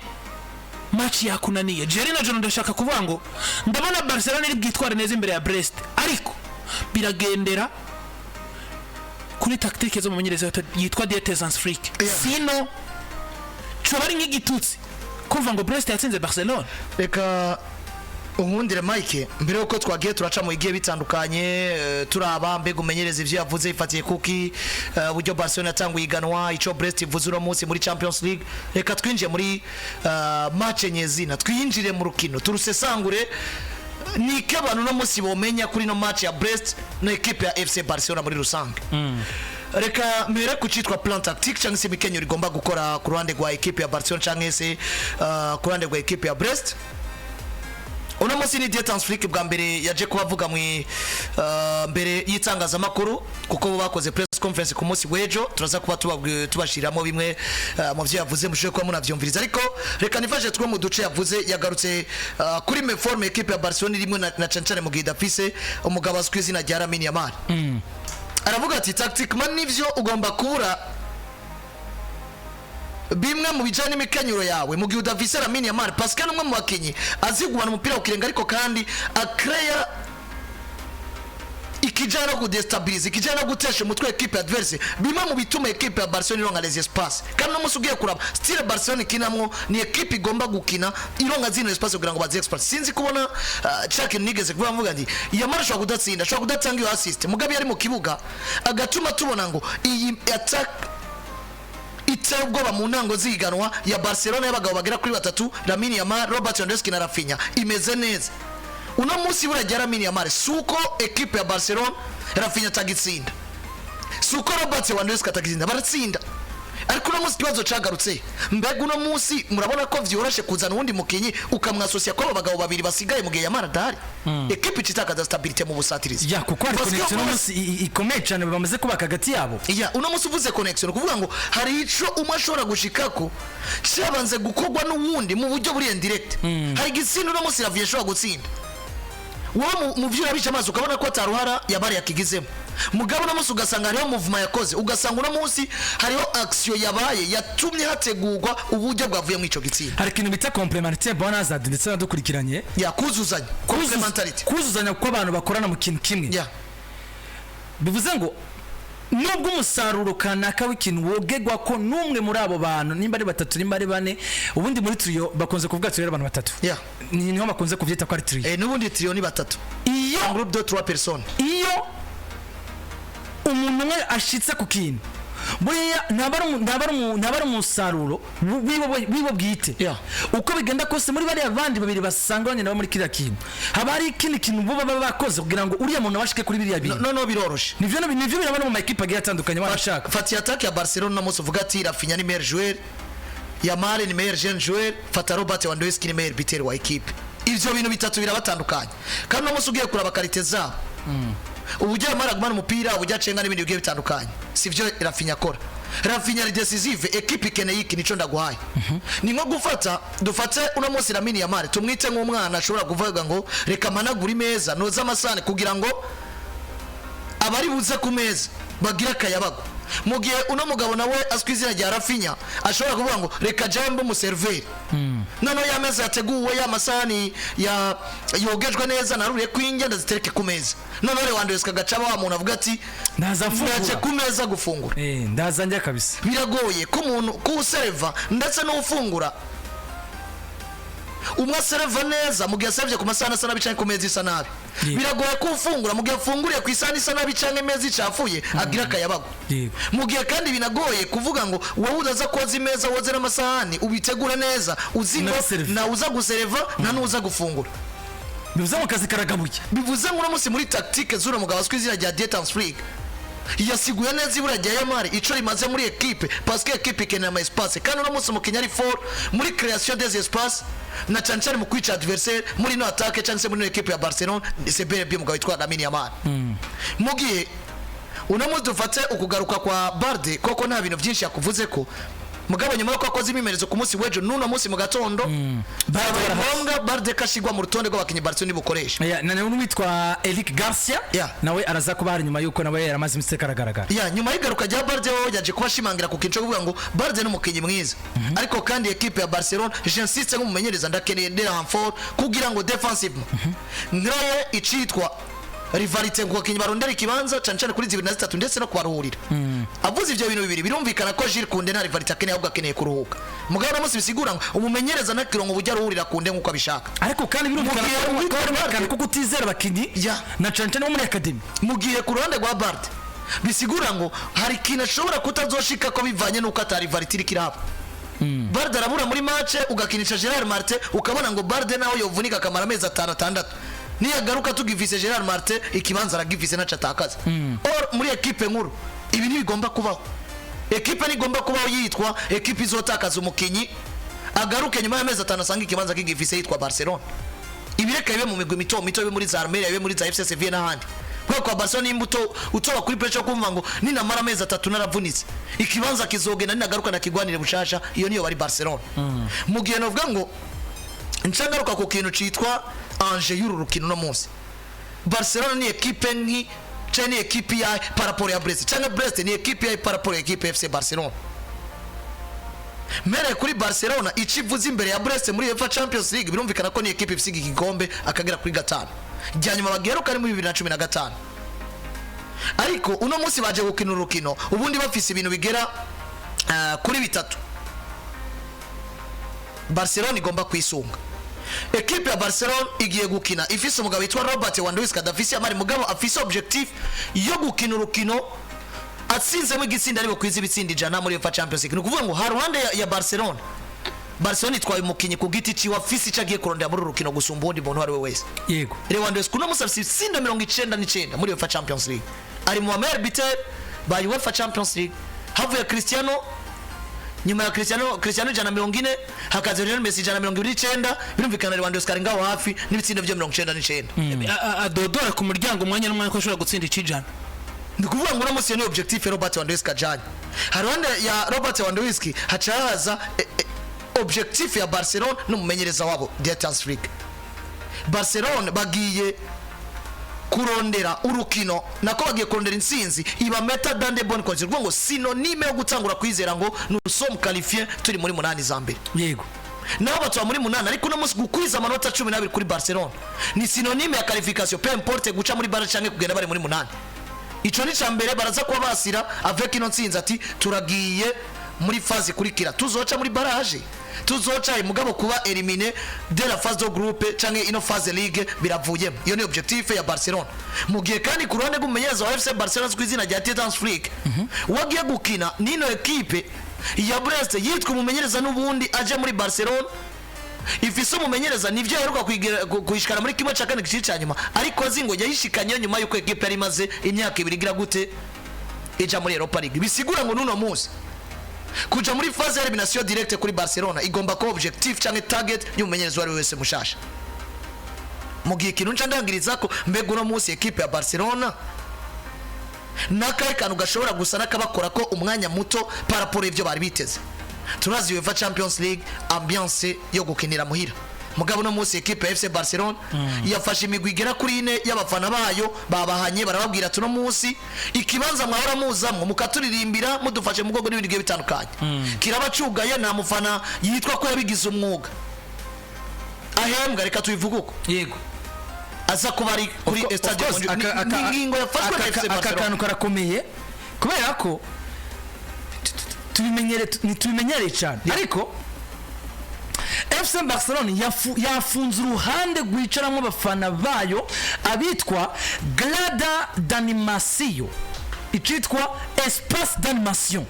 match yakunaniye. Jerry na John ndashaka kuvuga ngo ndabona Barcelona iri bwitwara neza imbere ya Brest, ariko biragendera kuri tactique zo mumenyereza yitwa Dietezans Freak. Sino cobari nk'igitutsi kuva ngo Brest yatsinze Barcelona. Reka unkundire Mike, mbere yuko twagiye turaca mu igihe bitandukanye turaba mbega umenyereza ivyo yavuze ifatiye kuki buryo Barcelona yatanguye iganwa ico Brest ivuze uno munsi muri Champions League. Reka twinjiye muri match nyezina, twinjire mu rukino turusesangure ni ke abantu no munsi bomenya kuri no match ya Brest na equipe ya FC Barcelona muri rusange. Reka mbere kucitwa plan tactique cyangwa se mikenyo rigomba gukora ku ruhande rwa equipe ya Barcelona cyangwa se ku ruhande rwa equipe ya Brest. Uno munsi ni Dietezans Freak bwa mbere yaje kubavuga mu mbere yitangazamakuru kuko bo bakoze press conference ku munsi w'ejo, turaza kuba tubashiramo bimwe mu byo yavuze mushobora kuba munavyumviriza, ariko reka nifashe twe mu duce yavuze. Yagarutse kuri me forme equipe ya Barcelona rimwe na cancane mu gihe dafise umugabo azwi izina rya Lamine Yamal. Aravuga ati tactiquement nivyo ugomba kubura bimwe mu bijanye n'imikenyero yawe mu gihe udafise Lamine Yamal, Pascal umwe mu bakinyi azigubana umupira ukirenga, ariko kandi akreya ikijana ku destabilize, ikijana gutesha umutwe equipe adverse, bimwe mu bituma equipe ya Barcelona ironka les espaces. Kandi no musugiye kuraba style Barcelona kinamwo ni equipe igomba gukina ironka zino espace kugira ngo baze exploit. Sinzi kubona Chuck nigeze kuvuga mvuga ndi Yamal ashobora kudatsinda, ashobora kudatanga iyo assist, mugabe yari mu kibuga agatuma tubona ngo iyi attack itera ubwoba mu ntango ziganwa ya Barcelona y'abagabo bagera kuri 3, Lamine Yamal, Robert Lewandowski na Rafinha, imeze neza. Uno munsi burajya Lamine Yamal suko equipe ya Barcelona Rafinha tagitsinda, suko Robert Lewandowski atagitsinda, baratsinda. Ariko uno munsi kibazo cagarutse, mbega uno munsi murabona ko vyoroshe kuzana undi mukinyi ukamwasosia ko abagabo babiri basigaye mu gihe Yamal adahari. Equipe itakaza stabilité mu busatirizi. Ya kuko ari connection uno munsi ikomeye cyane bamaze kubaka hagati yabo. Ya uno munsi uvuze connection kuvuga ngo hari ico umwe ashobora gushikako cyabanze gukogwa n'uwundi mu buryo buri indirect. Hari igitsina uno munsi Rafinha ashobora gutsinda, wowe mu byo urabisha amazi ukabona ko ataruhara yabari yakigizemo, mugabo no munsi ugasanga hariho movement yakoze, ugasanga uno munsi hariho action yabaye yatumye hategurwa uburyo bwavuye mu ico gitsina. Hari ikintu bita complementarité bonus ndetse nadukurikiranye ya kuzuzanya, complementarity, kuzuzanya ko abantu bakorana mu kintu kimwe. Ya bivuze ngo nubwo umusaruro kanaka w'ikintu wogegwa ko numwe muri abo bantu nimba ari 3 nimba ari 4, ubundi muri trio bakonze kuvuga trio abantu 3. Ya niho bakonze kuvyita ko ari trio. Nubundi trio ni 3. Iyo groupe de 3 personnes, iyo umuntu umwe ashitse ku kintu buriya ntabari umusaruro wibo bwite. Uko bigenda kose muri bari abandi babiri basanganye nabo muri kiriya kintu, haba hari ikindi kintu bo baba bakoze kugira ngo uriya muntu abashike kuri biriya bintu. No biroroshe, nivyo birabana mu equipe agiye atandukanye barashaka. Fati attaque ya Barcelona no musuvuga ati Rafinha ni meilleur joueur, Yamal ni meilleur jeune joueur, fata Robert Lewandowski ni meilleur buteur wa equipe. Ivyo bintu bitatu birabatandukanye kandi no musugiye kuraba qualité zabo. Ubujya Yamal gumana umupira, ubujya cenga n'ibindi bigiye bitandukanye, sivyo Rafinha akora. Rafinha ari decisive, equipe ikeneye iki nico ndaguhaye. Ni nko gufata dufate uno munsi Lamine Yamal tumwite nk'umwana ashobora kuvuga ngo reka managura imeza noza amasane kugira ngo abari buze ku meza bagira kayabago, mu gihe uno mugabo nawe aswizira rya Rafinha ashobora kuvuga ngo reka jambo mu serveur nano ya meza yateguwe ya masani ya yogejwe neza naruriye kwinjya ndazitereke ku meza, none Lewandowski agacaba wa muntu avuga ati ndaza ku meza gufungura. Ndaza njya kabisa. Biragoye ko umuntu kuserva ndetse no ufungura umwe serva neza mu gihe servye ku masana sana bicanye ku meza isa nabi. Biragoye ko ufungura mu gihe afunguriye ku isani isa nabi canke meza icafuye agira kayabago. Mu gihe kandi binagoye kuvuga ngo wowe udaza koza imeza woze n'amasahani ubitegura neza uzingo na uza guserva na nuza gufungura. Bivuze mu kazi karagabuye. Bivuze ngo umunsi muri tactique z'uro mugabo askwizira rya Dietezans Freak yasiguye neza ibura rya Yamal ico rimaze muri equipe parce que equipe ikeneye ama espace kandi uno munsi umukinnyi ari fort muri création des espaces na cancane mu kwica adversaire muri no attaque cyangwa se muri equipe ya Barcelona. C'est bel et bien mugabo yitwa Lamine Yamal. Mu gihe uno munsi dufate ukugaruka kwa Barde koko nta bintu byinshi yakuvuze ko mugabo nyuma yo kwakoze imimerezo ku munsi w'ejo nuno munsi mu gatondo baronga Barde kashigwa mu rutonde rw'abakinyi Barcelona bukoresha nane witwa Eric Garcia nawe araza kuba hari nyuma yuko nawe yaramaze imiseka aragaragara nyuma y'igaruka rya Barde yaje kubashimangira ku kinco kuvuga ngo Barde n'umukinyi mwiza ariko kandi equipe ya Barcelona j'insiste nk'umumenyereza ndakeneye de renfort kugira ngo defensivement ngaye icitwa rivalite ngo abakinyi barondera ikibanza cyane kuri 23 ndetse no kwaruhurira avuze ivyo bintu bibiri birumvikana ko Jules Koundé na rivalite akeneye ahubwo akeneye kuruhuka mugabo namusi bisigura ngo umumenyereza nakirongo bujya ruhurira Koundé nkuko abishaka ariko kandi birumvikana ko kutizera abakinyi na cyane no muri academy mugiye ku ruhande rwa Barde bisigura ngo hari kintu ashobora kutazoshika ko bivanye nuko atari rivalite irikiraba Barde arabura muri match ugakinisha Gerard Martin ukabona ngo Barde naho yovunika kamara amezi 6 niyagaruka tugivise Gerard Martin ikibanza aragivise naca atakaza or muri equipe nkuru ibi ntibigomba kubaho equipe nigomba kubaho yitwa equipe izotakaza umukinyi agaruke nyuma y'amezi 5 asanga ikibanza kigivise yitwa Barcelona ibireka bibe mu migwi mito bibe muri za Armeria bibe muri za FC Sevilla n'ahandi kwa Barcelona imbuto utoba kuri pressure kumva ngo ninamara amezi 3 naravunitse ikibanza kizogena ninagaruka nakigwanire bushasha iyo niyo bari Barcelona mugiye novuga ngo ncagaruka ku kintu citwa anje y'uru rukino no munsi Barcelona ni equipe nki cyane equipe ya par rapport ya Brest cyane Brest ni equipe ya par rapport ya equipe FC Barcelona mere kuri Barcelona icivuze imbere ya Brest muri UEFA Champions League birumvikana ko ni equipe ifisiga igikombe akagera kuri 5 ryanyuma bageruka ari muri 2015 ariko uno munsi baje gukina urukino ubundi bafise ibintu bigera kuri 3 Barcelona igomba kwisunga equipe ya Barcelona igiye gukina ifise umugabo witwa Robert Lewandowski adafise amari mugabo afise objectif yo gukina urukino atsinze mu gitsinda ariko kwiza ibitsindi jana muri UEFA Champions League nukuvuga ngo haruhande ya Barcelona itwaye umukinyi ku giti ci wafise icagiye kurondera muri urukino gusumba undi muntu ari we wese yego Lewandowski no musafise itsinda 99 muri UEFA Champions League ari mu meilleur buteur ba UEFA Champions League havuye Cristiano nyuma ya Cristiano jana 40 hakaza Lionel Messi jana 29 birumvikana Lewandowski ari ngaho hafi n'ibitsindo byo 99 adodora ku muryango umwanya n'umwanya ko ashobora gutsinda ikijana ndikuvuga ngo namusiye ni objectif Robert Lewandowski ajanye haruhande ya Robert Lewandowski hacahaza objectif ya Barcelona n'umumenyereza wabo Dieters Flick Barcelona bagiye kurondera urukino nako bagiye kurondera insinzi iba meta dans de bonnes conditions ngo synonyme yo gutangura kwizera ngo nous sommes qualifiés turi muri 8 za mbere yego naho batwa muri 8 ariko no musi gukwiza amanota 12 kuri Barcelona ni synonyme ya qualification peu importe guca muri Barca canke kugenda bari muri 8 ico ni cambere baraza kuba basira avec ino nsinzi ati turagiye muri phase kurikira tuzoca muri barrage tuzoca mugabo kuba éliminer de la phase de groupe canke ino phase ligue biravuyemo iyo ni objectif ya Barcelona mugiye kandi ku ruhande rw'umumenyereza wa FC Barcelona kwizina rya Dieters Flick wagiye gukina nino equipe ya Brest yitwa umumenyereza n'ubundi aje muri Barcelona ifise umumenyereza nivyo yaheruka kuyishikana muri kimwe ca kane gici cyanyuma ariko azingo yayishikanye nyuma yuko equipe yari maze imyaka 2 igira gute ija muri Europa League bisigura ngo nuno munsi kuja muri phase ya elimination directe kuri Barcelona igomba ko objectif canke target y'umumenyereza wari wese mushasha mugiye kintu ncandangiriza ko mbega uno munsi equipe ya Barcelona nakaye kantu gashobora gusa nakabakora ko umwanya muto par rapport y'ivyo bari biteze turazi UEFA Champions League ambiance yo gukinira muhira mugabo no munsi equipe ya FC Barcelona yafashe imigwi igera kuri 4 y'abafana bayo babahanye barababwira tuno munsi ikibanza mwahora muzamwe mukaturirimbira mudufashe mugogo n'ibindi gihe bitandukanye kirabacugaye nta mufana yitwa ko yabigize umwuga ahembwa reka tubivuga uko yego aza kuba ari kuri stade n'ingingo yafashwe na FC Barcelona akakantu karakomeye kubera ko tubimenyere cyane ariko FC Barcelona yafunze uruhande rwicaramo abafana bayo abitwa Grada d'Animation icitwa Espace d'Animation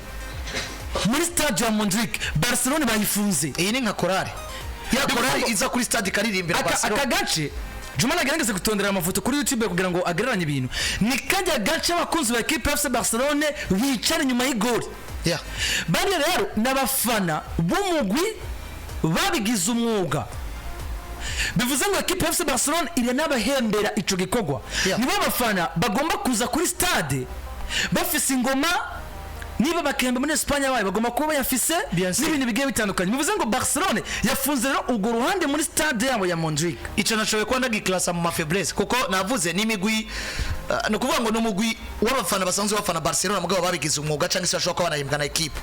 muri stade ya Montjuic Barcelona bayifunze iyi ni nka korale ya korale iza kuri stade karirimbira Barcelona akagace Juma nagerageza gutondera amafoto kuri YouTube kugira ngo agereranye ibintu ni kajya gace abakunzi ba equipe FC Barcelona bicara nyuma y'igori bari rero n'abafana b'umugwi babigize umwuga bivuze ngo equipe FC Barcelona iri n'abahembera ico gikogwa nibo abafana bagomba kuza kuri stade bafise ingoma niba bakembe muri Espagne baye bagomba kuba bayafise n'ibintu bigiye bitandukanye bivuze ngo Barcelona yafunze rero ubwo ruhande muri stade yabo ya Montjuic ico nashoboye kwanda giklasa mu mafaiblesse kuko navuze n'imigwi no kuvuga ngo n'umugwi w'abafana basanzwe bafana Barcelona mugabo babigize umwuga cyangwa se bashobora kuba banahembwa na equipe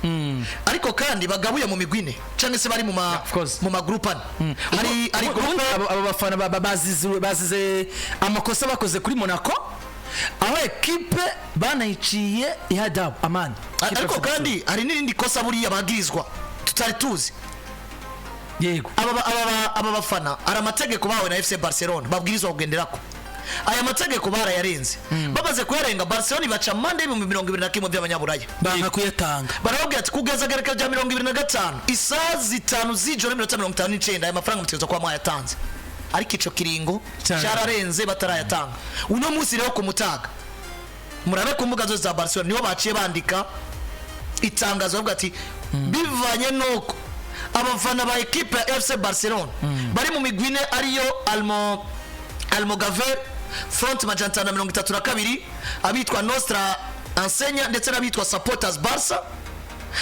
ariko kandi bagabuye mu migwine cyangwa se bari mu ma group ari groupe aba bafana bazize amakosa bakoze kuri Monaco aho equipe banayiciye ihadabu amani ariko kandi hari n'irindi kosa buriya bagirizwa tutari tuzi yego aba bafana ari amategeko bawe na FC Barcelona babwirizwa kugenderako aya mategeko barayarenze bamaze kuyarenga Barcelona baca mande mu 2021 by'abanyaburaya banga kuyatanga barababwira ati kugeza gareka rya 2025 isaha 5 z'ijoro 59 aya mafaranga mutezo kwa mwayatanze ariko ico kiringo cyararenze batarayatanga uno munsi rero ku mutaga murabe ku mbuga zose za Barcelona nibo baciye bandika itangazo bavuga ati bivanye nuko abafana ba equipe ya FC Barcelona bari mu migwine ariyo Almogaver Front Magentana 32 abitwa Nostra Ensenya ndetse n'abitwa Supporters Barca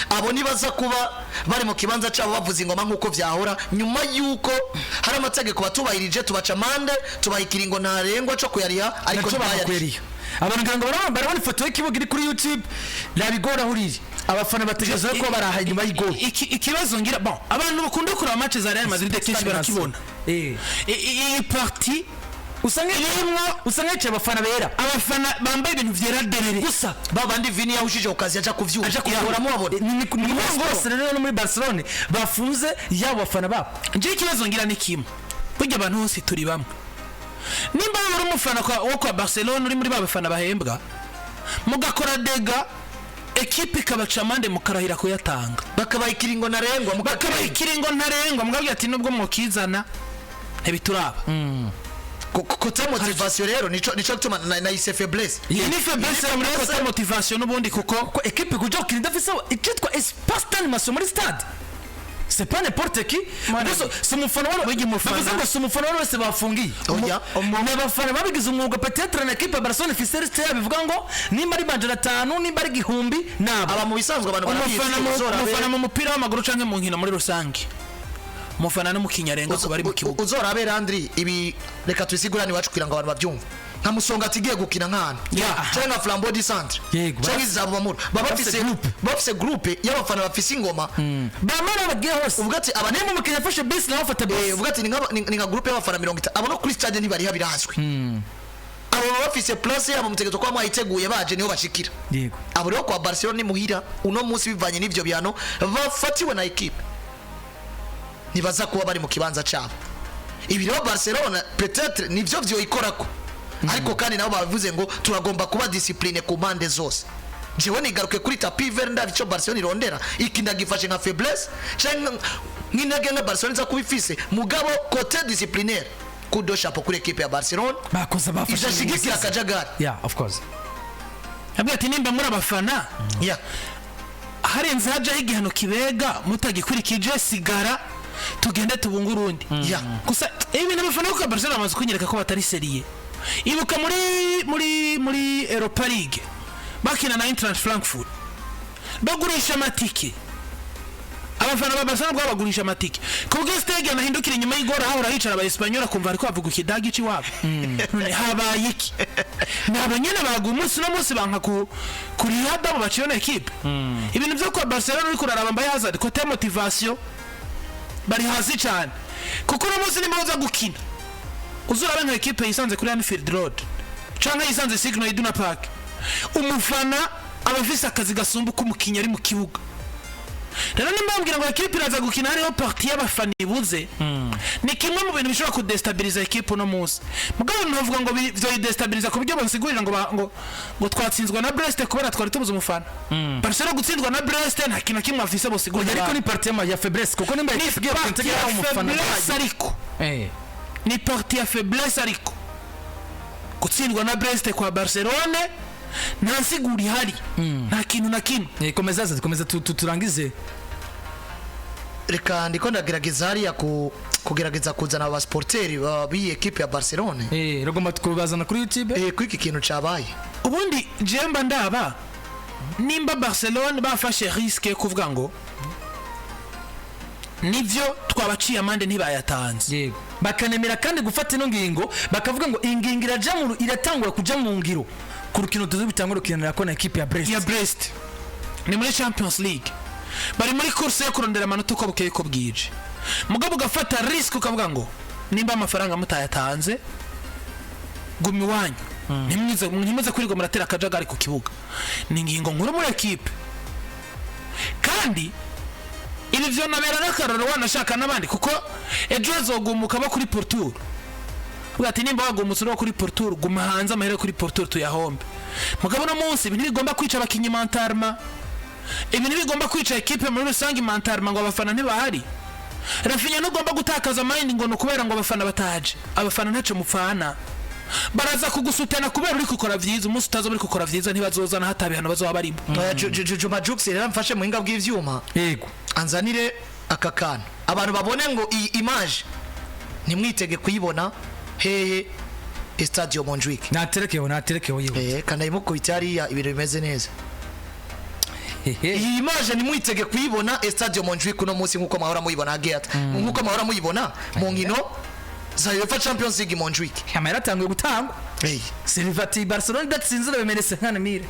abo nibaza kuba bari mu kibanza cyabo bavuza ingoma nkuko vyahora nyuma yuko hari amategeko batubahirije tubaca mande tubahikiringo ntarengwa cyo kuyariha ariko bayariha abantu nganga barabona ifoto y'ikibuga iri kuri YouTube labigora hurije abafana bategeze ko baraha nyuma y'igoro ikibazo ngira bon abantu bakunda kureba match za Real Madrid kenshi barakibona iyi party usange abafana bera abafana bambaye ibintu vyera derere gusa babandi Vini yahushije ukazi aja kuvyura aja kuvura mu babone ni bose rero no muri Barcelona bafunze yabo bafana babo nje ikibazo ngira ni kimwe burya abantu hose turi bamwe nimba uri umufana wo kwa Barcelona uri muri babafana bahembwa mugakora dega equipe kabaca mande mukarahira kuyatanga bakabayikiringo narengwa mugabye ati nubwo mukizana ntibituraba Côté motivation rero nico gutuma na ise faiblesse ni faiblesse muri côté motivation nubundi kuko equipe kujo kirinda fisa ikitwa espace d'animation muri stade c'est pas n'importe qui c'est mon fan wala bigi mon fan c'est mon fan wala wese bafungiye oya bafana babigize umwuga peut-être na equipe Barcelona fisiriste yabivuga ngo nimba ari banjira 5 nimba ari gihumbi nabo aba mu bisanzwe abantu barafana mu mupira w'amaguru canke mu nkino muri rusange mufana no mukinyarenga ko bari mu kibuga uzorabe Landry ibi reka twisigurane wacu kugira ngo abantu bavyumve nka musonga atigiye gukina nkana cyangwa Flambeau du Centre cyangwa izabo bamura bafise groupe y'abafana bafise ingoma bamara bagiye hose uvuga ati aba nemo mukenya fashe bus na bafata bus uvuga ati ni nka groupe y'abafana 50 abo no kuri stade ni bari habirazwe abo bafise place yabo mutegezo kwa mwayiteguye baje niho bashikira yego abo rero kwa Barcelona ni muhira uno munsi bivanye n'ivyo bihano bafatiwe na equipe nibaza kuba bari mu kibanza cyabo ibi rero Barcelona peut-être nivyo vyo ikorako ariko kandi nabo bavuze ngo turagomba kuba discipline ku mande zose jewe nigaruke kuri tapi vert ndavico Barcelona irondera ikindagifashe nka faiblesse cyangwa nk'intege nka Barcelona za kubifise mugabo côté disciplinaire kudo chapeau kuri equipe ya Barcelona bakoze bafashe ishigikira kajagari of course abwe ati nimba muri abafana harenze haje igihano kibega mutagikurikije sigara tugende tubungurundi gusa ibintu bifana ko Barcelona amaze kunyereka ko batari seriye ibuka muri Europa League bakina na Eintracht Frankfurt bagurisha amatike abafana ba Barcelona bagurisha amatike kubwo stade nahindukira inyuma y'igora aho rahicara aba Espanyol kumva ariko avuga ikidagi ci wabo habaye iki nabanyene bagu umunsi no munsi banka kuri hada baciye na equipe ibintu byo kwa Barcelona uri kuraraba mbaye hazard côté motivation bari hasi cyane kuko no munsi nimbaza gukina uzura nka equipe yisanze kuri Anfield Road cyangwa yisanze Signal Iduna Park umufana abafise akazi gasumba ko mukinya ari mu kibuga rero nimbambwira ngo equipe iraza gukina hariho partie y'abafana ibuze ni kimwe mu bintu bishobora kudestabiliza equipe no munsi mugabo ntuvuga ngo byo destabiliza ku buryo basigurira ngo twatsinzwa na Brest kubera twari tubuze umufana Barcelona gutsindwa na Brest nta kintu kimwe afise bosigurira ariko ni partie ya faiblesse kuko nimba igiye kwintegra umufana ariko ni partie ya faiblesse ariko gutsindwa na Brest kwa Barcelona nta siguri hari nta kintu na kimwe komeza turangize reka ndiko ndagerageza hariya kugerageza kuzana aba sporteri b'iyi equipe ya Barcelona ragomba kubazana kuri YouTube kuri iki kintu cabaye ubundi jemba ndaba nimba Barcelona bafashe risque kuvuga ngo nivyo twabaciye amande ntibayatanze yego bakanemera kandi gufata ino ngingo bakavuga ngo ingingo iratangura kuja mu ngiro ku rukino tuzi bitangura kukinira ko na equipe ya Brest ni muri Champions League bari muri course yo kurondera amanota uko bukeye ko bwije mugabo ugafata risk ukavuga ngo nimba amafaranga mutayatanze gumi wanyu ntimwize kwirirwa muratera akajagari ku kibuga ni ingingo nkuru muri equipe kandi ibi vyo nabera nakararo wanashaka nabandi kuko ejo azogumuka ba kuri Portour ugati nimba wagumutse no kuri Portour guma hanze amahere kuri Portour tuyahombe mugabo no munsi ibintu bigomba kwica abakinyi mentalema ibintu bigomba kwica equipe muri rusange mentalema ngo abafana ntibahari Rafinha ntugomba gutakaza mind ngo no kubera ngo abafana bataje abafana ntaco mupfana baraza kugusutana kubera uri gukora vyiza umunsi utazo uri gukora vyiza ntibazozana hatabihano bazoba barimo Juma Jux rero mfashe mu hinga bw'ivyuma yego anzanire akakana abantu babone ngo iyi image nimwitege kuyibona hehe Estadio Montjuic naterekeho yewe kanayimo ko itariya ibintu bimeze neza iyi image nimwitege kuyibona Estadio Montjuic no munsi nkuko mahora muyibona ageta nkuko mahora muyibona mu nkino za UEFA Champions League Montjuic kamera tanguye gutangwa Silvati Barcelona datsinzira bemerese nkana mire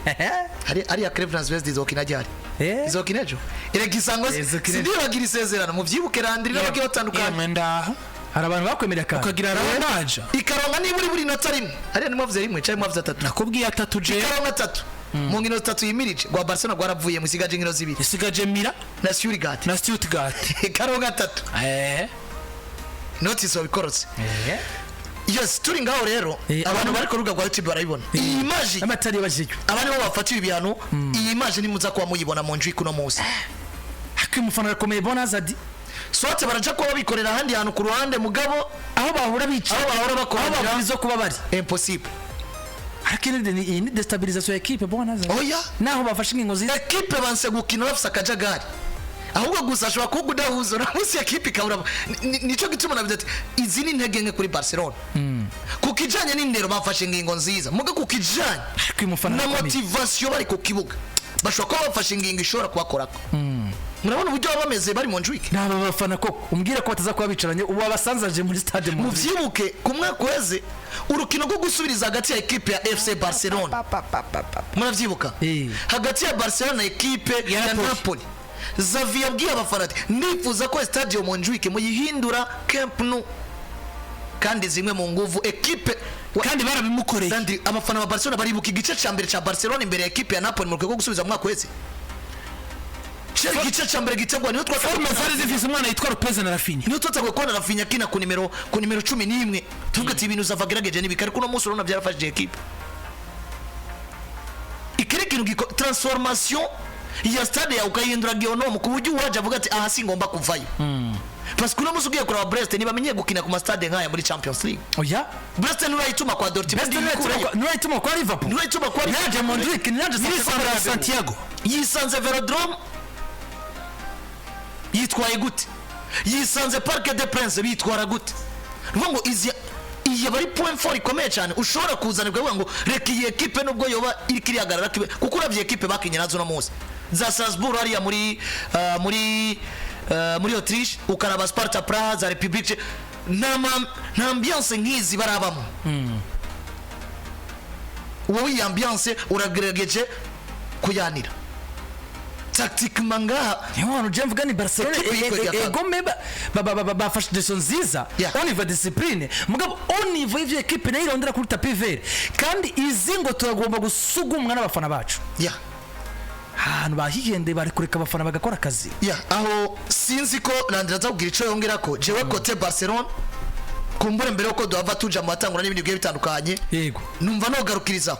ari ya Cleveland West izokina ryari izokinejo iregisango sindi bagira isezerano mu vyibuke randiri n'abagi batandukanye mwenda hari abantu bakwemerera kandi ukagira rawandaje ikaronga ni muri nota rimwe ari nimwavuze rimwe cyangwa mwavuze atatu nakubwiye atatu je ikaronga atatu mu nkino zitatu yimirije gwa Barcelona gwaravuye mu sigaje nkino zibiri isigaje Mira na Stuttgart ikaronga atatu notice bikorotse yes turi ngaho rero abantu bari ko ruga rwa YouTube barayibona iyi image amatari bajije abantu bo bafatiwe ibihano iyi image nimuza kwa muyibona mu njwi kuno munsi akimufana rakomeye bonazadi sote baraja ko babikorera handi hano ku ruhande mugabo aho bahura bica aho bahora bakorera bizo kuba bari impossible akirinde ni destabilisation ya equipe bonazadi oya naho bafashe ingingo ziza equipe banse gukina bafisa kajagari ahubwo gusa ashobora kugudahuza na munsi ya equipe kaura nico gituma navuze ati izi ni intege nke kuri Barcelona kukijanye n'indero bafashe ingingo nziza muga kukijanye na motivation bari ku kibuga bashobora kuba bafashe ingingo ishobora kubakorako murabona uburyo bameze bari mu Montjuic naba bafana koko umbwira ko bataza kuba bicaranye ubu abasanzaje muri stade mu vyibuke kumwe kweze urukino rwo gusubiriza hagati ya equipe ya FC Barcelona muravyibuka hagati ya Barcelona na equipe ya Napoli Xavi yabwiye abafana ati ndifuza ko Estadio Montjuic muyihindura Camp Nou kandi zimwe mu nguvu equipe kandi barabimukoreye kandi abafana ba Barcelona baribuka igice ca mbere ca Barcelona imbere ya equipe ya Napoli mu rwego rwo gusubiza mu mwaka wese igice ca mbere gitegwa niho forme zari zifise umwana yitwa Lopez na Rafinha niho tutago kubona Rafinha kina ku nimero 11 tuvuga ati ibintu zavagerageje nibikari kuno munsi urona byarafashije equipe ikirikino transformation ya stade ya ukayindura geonomo ku buryo waje avuga ati aha singomba kuvayo parce que uno musi ugiye kuraba Brest ntibamenye gukina ku stade nkaya muri Champions League oya Brest nurayituma kwa Dortmund nurayituma kwa Liverpool nurayituma kwa naje Montjuic naje Santiago yisanze Velodrome yitwaye gute yisanze Parc des Princes bitwara gute ngo iya bari point fort ikomeye cyane ushobora kuzanirwa ngo reka iyi equipe nubwo yoba iri kirihagarara kuko uravye equipe bakinye nazo no munsi za Salzburg hariya muri Autriche ukaraba Sparta Praha za Republic na ambiance nk'izi barabamo wowe ambiance uragerageje kuyanira tactiquement ngaha niho je mvuga ni Barcelona egome bafashe decision nziza au niveau discipline mugabo au niveau y'ivyo equipe nayo irondera kuri tapis vert kandi izi ngo turagomba gusugumwa n'abafana bacu ahantu bahigende bari kureka abafana bagakora akazi aho sinzi ko nandira zabwira ico yongera ko jewe kote Barcelona kumbure mbere uko duhava tuja mu batangura n'ibindi bigiye bitandukanye yego numva no garukiriza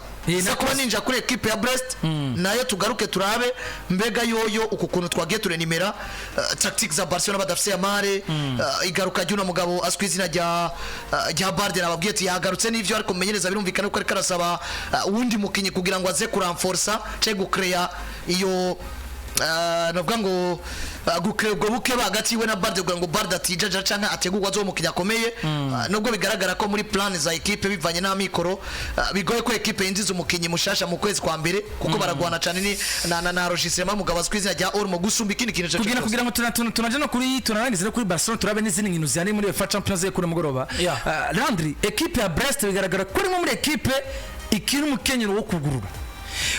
kuba ninja kuri equipe ya Brest nayo tugaruke turabe mbega yoyo uko kuntu twagiye turenimera tactics za Barcelona badafise amare igaruka ry'uno mugabo aswi izina rya Barde nababwiye ati yagarutse n'ivyo ariko menyereza birumvikana ko ari karasaba uwundi mukinyi kugira ngo aze kuranforsa cyo gucrea iyo navuga ngo gukrego buke bagati we na Barde kugira ngo Barde atijaja canka ategurwa zo mu kinyakomeye nubwo bigaragara ko muri plan za equipe bivanye na mikoro bigoye ko equipe yinjiza umukinyi mushasha mu kwezi kwa mbere kuko baragwana cyane ni na Rogisema mugabo azwiza rya Ormo gusumba ikindi kintu cyo kugira ngo tunaje no kuri tunarangize kuri Barcelona turabe n'izindi nkino zihari muri UEFA Champions League kuri mugoroba Landry equipe ya Brest bigaragara kuri muri equipe ikiri umukenyero wo kugurura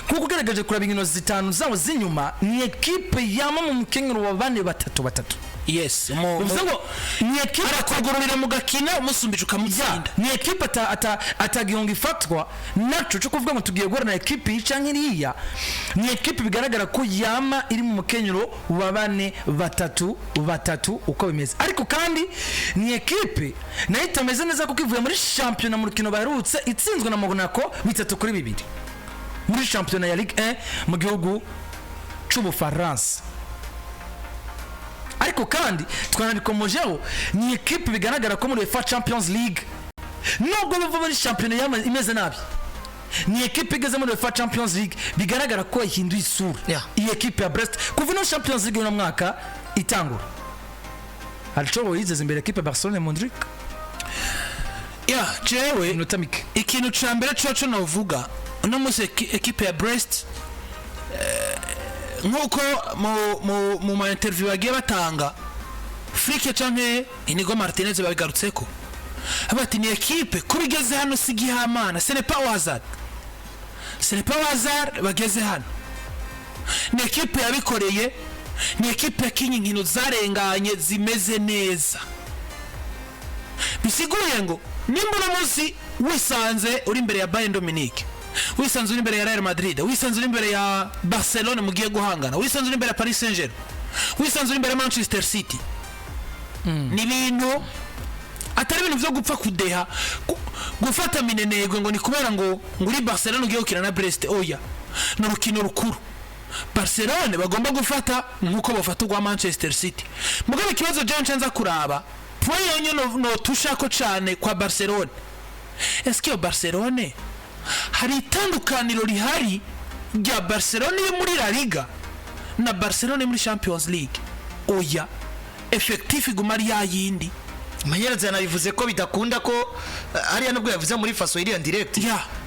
kuko ugaragaje kuraba inkino zitanu zawo zinyuma ni equipe yama mu mukenyero wa bane batatu yes uvuze ngo ni equipe arakugururira mu gakina umusumbije ukamutsinda ni equipe atagihonga ifatwa naco cyo kuvuga ngo tugiye guhura na equipe yicanke iriya ni equipe bigaragara ko yama iri mu mukenyero wa bane batatu uko bimeze ariko kandi ni equipe nayo itameze neza kuko ivuye muri championnat mu rukino baherutse itsinzwe na Monaco 3-2 muri championnat ya Ligue 1 mu gihugu c'Ubufaransa ariko kandi twanabikomojeho ni equipe bigaragara ko muri UEFA Champions League nubwo bava muri championnat imeze nabi ni equipe igeze muri UEFA Champions League bigaragara ko ihinduye isura iyi equipe ya Brest kuva no Champions League uno mwaka itangura alicho yizeze imbere equipe Barcelona Mondrick jewe ikintu ca mbere cyo navuga uno munsi equipe ya Brest nkuko mu ma interview bagiye batanga Frike canke Inigo Martinez babigarutseko abati ni equipe kubigeze hano sigihamana ce n'est pas au hasard bageze hano ni equipe yabikoreye ni equipe yakinye inkino zarenganye zimeze neza bisiguye ngo nimbura munsi wisanze uri imbere ya Bayern Dominique wisanze uri imbere ya Real Madrid wisanze uri imbere ya Barcelona mugiye guhangana wisanze uri imbere ya Paris Saint-Germain wisanze uri imbere ya Manchester City ni bintu atari ibintu byo gupfa kudeha gufata minenegwe ngo ni kubera ngo uri Barcelona ugiye gukina na Brest oya no rukino rukuru Barcelona bagomba gufata nkuko bafata ugwa Manchester City mugabe kibazo John nza kuraba point yonyo no tushako cyane kwa Barcelona eske Barcelona hari itandukaniro rihari rya Barcelona yo muri La Liga na Barcelona muri Champions League oya effectif igumari ya yindi Manyereza nabivuze ko bidakunda ko hariya nubwo yavuze muri faso iri direct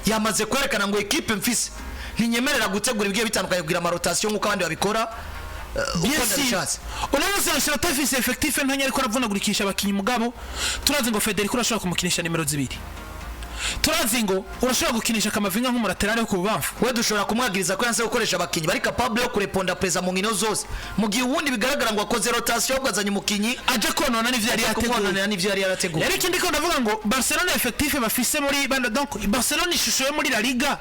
yamaze kwerekana ngo equipe mfise ntinyemerera gutegura ibigiye bitandukanye kugira amarotation nkuko abandi babikora uko ndabishatse unamuze nshaka tafise effectif ntanyari ko ravunagurikisha abakinyi mugabo turazi ngo Federico urashobora kumukinisha nimero 2 turazi ngo urashobora gukinisha kamavinga nk'umuraterale ku bubamfu we dushobora kumwagiriza ko yanse gukoresha abakinyi bari capable yo kureponda preza mu nkino zose mu gihe ubundi bigaragara ngo akoze rotation bwazanye umukinyi aje konona n'ivyo yari yarateguye yari kindi ko ndavuga ngo Barcelona effectif bafise muri banda donc Barcelona ishusho yo muri La Liga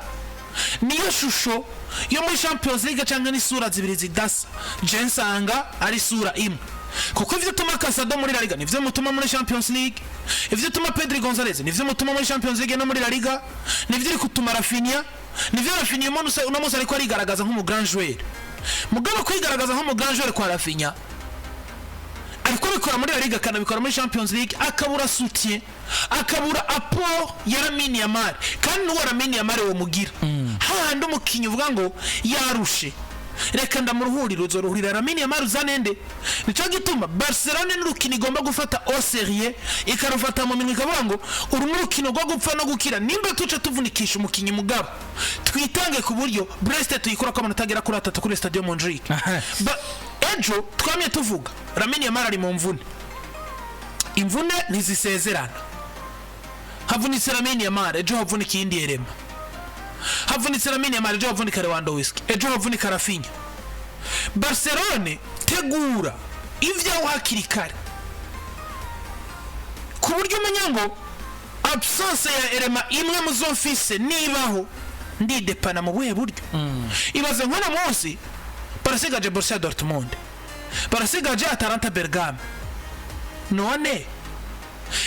niyo shusho yo muri Champions League cyangwa ni sura zibiri zidasa jensanga ari sura imwe kuko ivyo tuma Casado muri La Liga nivyo mutuma muri Champions League ivyo tuma Pedri Gonzalez nivyo mutuma muri Champions League no muri La Liga nivyo kutuma Rafinha nivyo Rafinha uno musa ariko arigaragaza nk'umu grand joueur mugabo kwigaragaza nk'umu grand joueur kwa Rafinha ariko bikora muri La Liga kana bikora muri Champions League akabura soutien akabura apport ya Lamine Yamal kandi n'uwo Lamine Yamal wo mugira hahandi umukinyi uvuga ngo yarushe reka ndamuruhurira uzoruhurira Lamine Yamal uzanende nico gituma Barcelona n'urukino igomba gufata au sérieux ikarufata mu minwe ikavuga ngo urumukino gwo gupfa no gukira nimba tuce tuvunikisha umukinyi mugabo twitange ku buryo Brest tuyikora ko amanota kuri 3 kuri Stade Montjuic ejo twamye tuvuga Lamine Yamal ari mu imvune ntizisezerana havunitse Lamine Yamal ejo havunika indi yerema havunitse Lamine Yamal ejo havunika Lewandowski ejo havunika Rafinha Barcelona tegura ivyo hakiri kare ku buryo umenya ngo absence ya erema imwe mu zofise nibaho ndidepana mu buhe buryo ibaze nk'uno munsi barasigaje Borussia Dortmund barasigaje Atalanta Bergamo none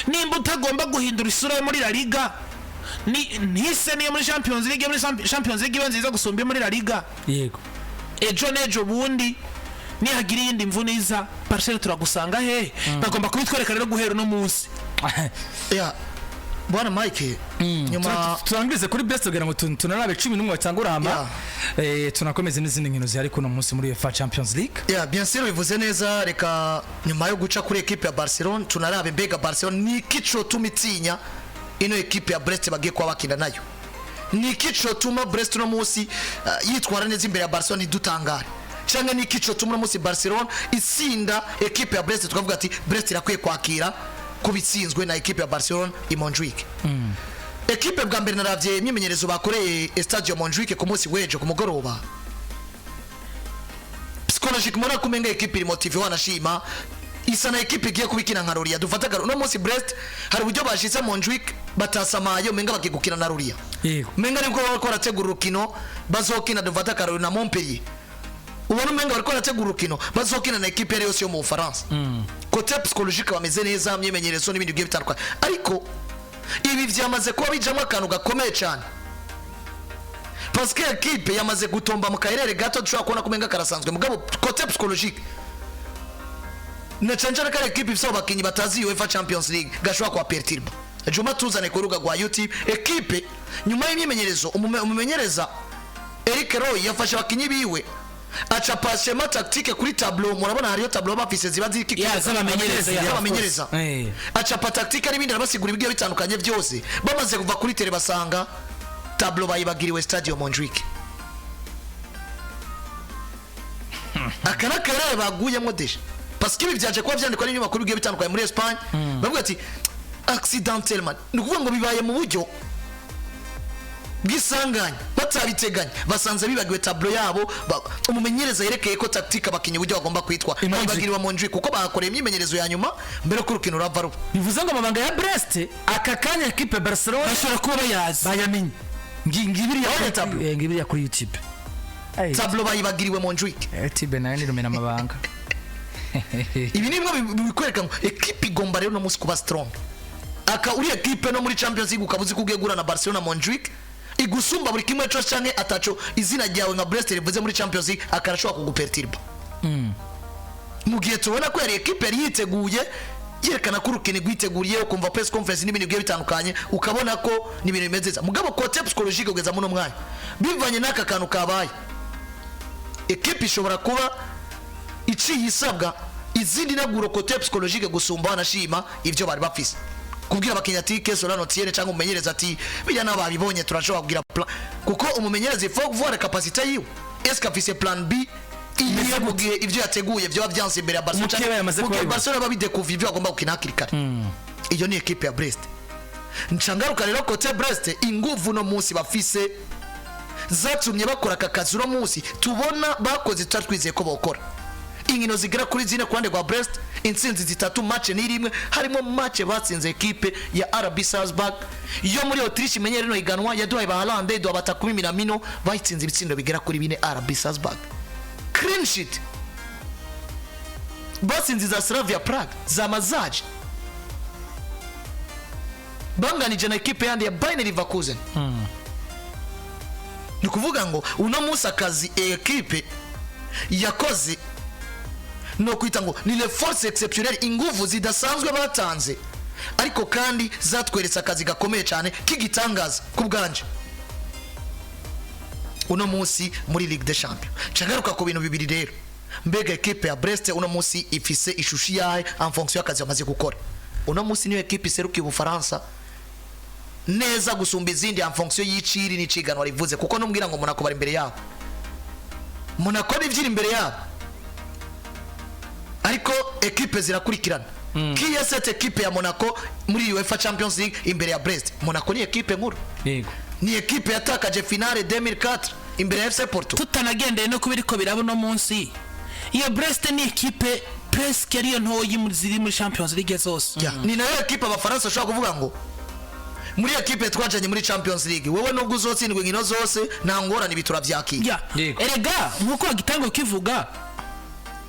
nimba utagomba guhindura isura muri La Liga ntise niyo muri Champions League ibanziza gusumba muri La Liga yego ejo nejo bundi nihagira iyindi mvuniza Barcelona turagusanga he bagomba kubitwereka rero guhera no munsi bwana Mike nyuma turangirize kuri Brest kugira ngo tunarabe 11 batangura hama tunakomeze n'izindi nkino zihari kuno munsi muri UEFA Champions League. Bien sûr bivuze neza, reka nyuma yo guca kuri equipe ya Barcelona tunarabe mbega Barcelona ni kico tumitinya ino equipe ya Brest bagiye kwa bakina nayo, ni kico tuma Brest no munsi yitwara neza imbere ya Barcelona idutangara, cyangwa ni kico tuma no munsi Barcelona isinda equipe ya Brest tukavuga ati Brest irakwiye kwakira kubitsinzwe na equipe ya Barcelona i Montjuic. Equipe bwa mbere naravye imyimenyerezo bakoreye Estadio Montjuic ku munsi wejo ku mugoroba, psychologiquement mora kumenga equipe iri motive wanashima isa na equipe igiye kubikina nka Roria. Dufataga no munsi Brest hari uburyo bashitse Montjuic batasamaye menga bakigukina na Roria, menga nibwo bako barategura urukino bazokina dufataga na Montpellier, ubona menga bariko barategura urukino bazokina na equipe yose yo mu Faransa. Côté psychologique bameze neza, myimenyerezo n'ibindi bigiye bitandukanye, ariko ibi vyamaze kuba bijamwe akantu gakomeye cyane parce que equipe yamaze gutomba mu kaherere gato dushobora kubona kumenga karasanzwe, mugabo côté psychologique na chanjara kare equipe ifite abakinyi batazi UEFA Champions League gashobora kwa perturba. Juma tuzane ku rubuga rwa YouTube equipe nyuma y'imyimenyerezo umumenyereza Eric Roy yafashe abakinyi biwe acha pasema tactique kuri tableau, murabona hariyo tableau bafise ziba ziki z'abamenyereza acha pa tactique ari bindi basigura ibigiye bitandukanye byose, bamaze kuva kuri tele basanga tableau bayibagiriwe Stadio Montjuic. Akana kare baguyemo deje parce que ibi byaje kuba byandikwa n'ibinyamakuru bigiye bitandukanye muri Espagne, bavuga ati accidentellement, nukuvuga ngo bibaye mu buryo bwisanganye batabiteganya, basanze bibagiwe tableau yabo. Umumenyereza yerekeye ko tactique abakinyi buryo bagomba kwitwa bagiriwa Montjuic kuko bakoreye imyimenyerezo ya nyuma mbere ko urukino rava ruba. Bivuze ngo amabanga ya Brest aka kanya equipe Barcelona bashobora kuba bayazi bayamenye ngibiri ya kuri YouTube tableau bayibagiriwe Montjuic tibe nayo ni rumena amabanga. Ibi nimwe bikwereka ngo equipe igomba rero no musi kuba strong, aka uri equipe no muri Champions League ukabuzi kugegura na Barcelona Montjuic igusumba buri kimwe cyose cyane ataco izina ryawe nka Brest rivuze muri Champions League akarashobora kuguperturba. Mu gihe tubona ko yari equipe yari yiteguye yerekana ko urukene rwiteguriye ukumva press conference n'ibintu bigiye bitandukanye ukabona ko ni ibintu bimeze. Mugabo côté psychologique ugeza muno mwanya bivanye n'aka kantu kabaye, equipe ishobora kuba ici yisabwa izindi naguro côté psychologique gusumba banashima ivyo bari bafise kubwira abakinyatike Solano Tiere cyangwa umumenyereza ati bijya nababibonye turashobora kugira plan, kuko umumenyereza ifo voir capacité yiwe est-ce qu'afise plan B iyo mugiye ivyo yateguye byo byanse imbere ya Barcelona kuko Barcelona babidekuvira ivyo agomba gukina hakirikare. Iyo ni equipe ya Brest. Nchangaruka rero côté Brest inguvu no munsi bafise zatumye bakora akakazi no munsi tubona bakoze tutatwizeye ko bokora. Inkino zigera kuri zine kwande kwa Brest, intsinzi zitatu match nirimwe, harimo match batsinze equipe ya RB Salzburg yo muri Autriche menyere no iganwa yaduhaye ba Haaland do abatakumi minamino bayitsinze ibitsindo bigera kuri bine RB Salzburg. Clean sheet batsinze za Slavia Prague za Mazaje banganije na equipe yandi ya Bayer Leverkusen. Ni kuvuga ngo uno munsi akazi equipe yakoze no kwita ngo ni le force exceptionnelle, inguvu zidasanzwe batanze ariko kandi zatweretse akazi gakomeye cyane kigitangaza ku bwanje uno munsi muri Ligue des Champions. Chagaruka ku bintu bibiri rero, mbega equipe ya Brest uno munsi ifise ishushi yahe en fonction y'akazi bamaze gukora. Uno munsi niyo equipe iserukiye Ubufaransa neza gusumba izindi en fonction y'iciri n'iciganwa rivuze, kuko numbwira ngo Monaco bari imbere yabo, Monaco nivyiri imbere yabo ariko equipe zirakurikirana. Qui est cette équipe ya Monaco muri UEFA Champions League imbere ya Brest? Monaco ni equipe nkuru, yego ni equipe yatakaje finale 2004 imbere ya FC Porto. Tutanagendeye no kubiriko birabo no munsi iyo Brest ni equipe presque ariyo ntoyi muri Champions League zose. Ni nayo equipe abafaransa ushobora kuvuga ngo muri equipe twajanye muri Champions League wewe nubwo uzotsindwa inkino zose nta ngorane bitura vyakira. Erega nkuko agitango kivuga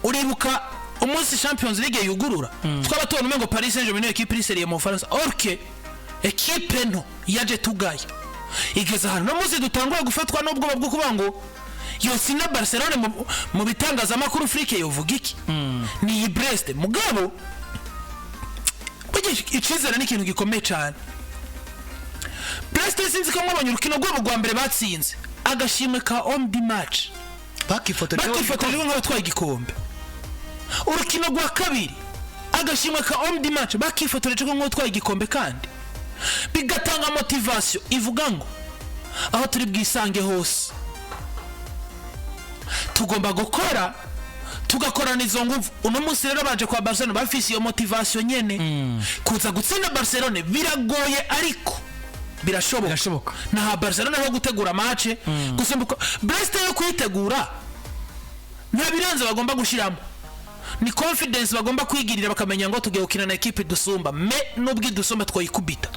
uribuka umunsi Champions League yugurura twaba tubona umengo Paris Saint-Germain equipe iri mu Faransa, orke equipe no yaje tugaya igeza hano no munsi dutangwa gufatwa n'ubwo bwo kuba ngo yose na Barcelona mu bitangaza makuru Afrique yovuga iki ni Brest. Mugabo icizera ni ikintu gikomeye cyane Brest sinzi ko mwabonye urukino rwabo rwa mbere batsinze agashimwe ka on the match bakifotoreje nk'abatwaye igikombe. Urukino rwa kabiri agashimwe ka on the match bakifotoreje nk'abatwaye igikombe, kandi bigatanga motivation ivuga ngo aho turi bwisange hose tugomba gukora tugakorana izo nguvu. Uno munsi rero baje kwa Barcelona bafise iyo motivation nyene kuza gutsinda Barcelona biragoye, ariko birashoboka. Na Barcelona ho gutegura match gusumbuka Brest yo kwitegura nta birenze bagomba gushiramo, ni confidence bagomba kwigirira bakamenya ngo tugiye gukina na equipe dusumba me nubwi dusumba twoyikubita.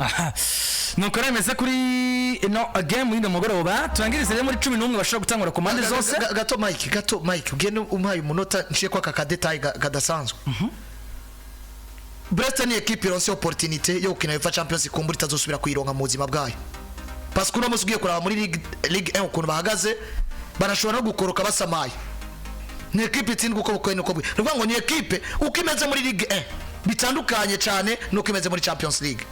Nuko remeze kuri no game wino mugoroba turangirize rero muri 11 bashobora gutangura komande zose. Gato Mike ugene umpaye umunota nshiye kwa kaka detail gadasanzwe. Brest ni equipe ironse opportunité yo gukina UEFA Champions League kumbura itazosubira kuyironka mu buzima bwayo, parce que uno musi ugiye kuraba muri Ligue 1 ukuntu bahagaze barashobora no gukoroka basamaye. Ni equipe itsindwa uko bukoye nuko bwe, nuvuga ngo ni equipe ukimeze muri Ligue 1 bitandukanye cyane nuko imeze muri Champions League.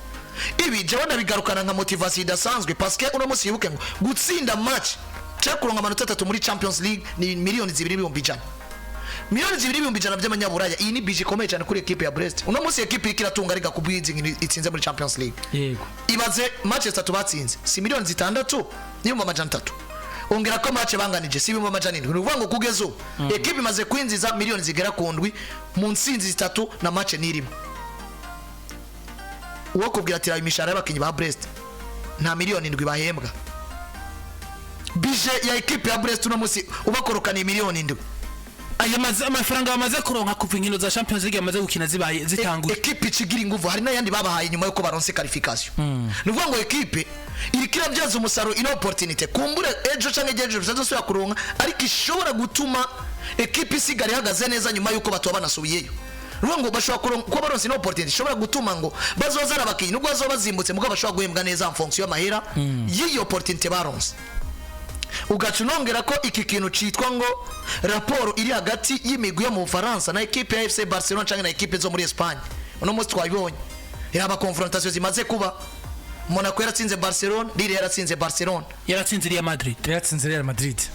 Ibi jewe ndabigarukana nka motivation idasanzwe, parce que uno musi yibuke ngo gutsinda match cyo kuronka amanota 3 muri Champions League ni miliyoni 2,500 miliyoni 2,500 by'amanyaburaya. Iyi ni bije ikomeye cyane kuri equipe ya Brest. Uno musi equipe ikiratunga Liga kubwizi itsinze muri Champions League. Yego Ibaze match 3 batsinze si miliyoni 6 niyo amajana 3, ongera ko match banganije si bimwe amajana 7. Nuvuga ngo kugezo equipe imaze kwinjiza miliyoni zigera ku ndwi mu nsinzi 3 na match nirimo. Uwo kubwira ati imishara y'abakinyi ba Brest nta miliyoni 7 bahembwa. Bije ya equipe ya Brest uno musi ubakorokana miliyoni 7. Amafaranga bamaze kuronka kuva inkino za Champions League bamaze gukina zibaye zitanguye. Equipe ikigira inguvu hari n'ayandi babahaye nyuma yuko baronse qualification. Nuvuga ngo equipe irikira byaza umusaruro ino opportunity kumbure ejo canke ejo bizazosubira kuronka, ariko ishobora gutuma equipe isigara ihagaze neza nyuma yuko batoba banasubiyeyo. Nuvuga ngo bashobora kuba baronse ino opportunity ishobora gutuma ngo bazozana abakinyi nubwo bazoba bazimbutse mugo bashobora guhembwa neza en fonction y'amahera y'iyo opportunity baronse. Ugacunongera ko iki kintu citwa ngo raporo iri hagati y'imigwi yo mu Faransa na equipe ya FC Barcelona canke na equipe zo muri Espagne. Uno musi twabibonye yaba confrontation zimaze kuba Monaco yaratsinze Barcelona, Lille yaratsinze Barcelona, yaratsinze Real Madrid,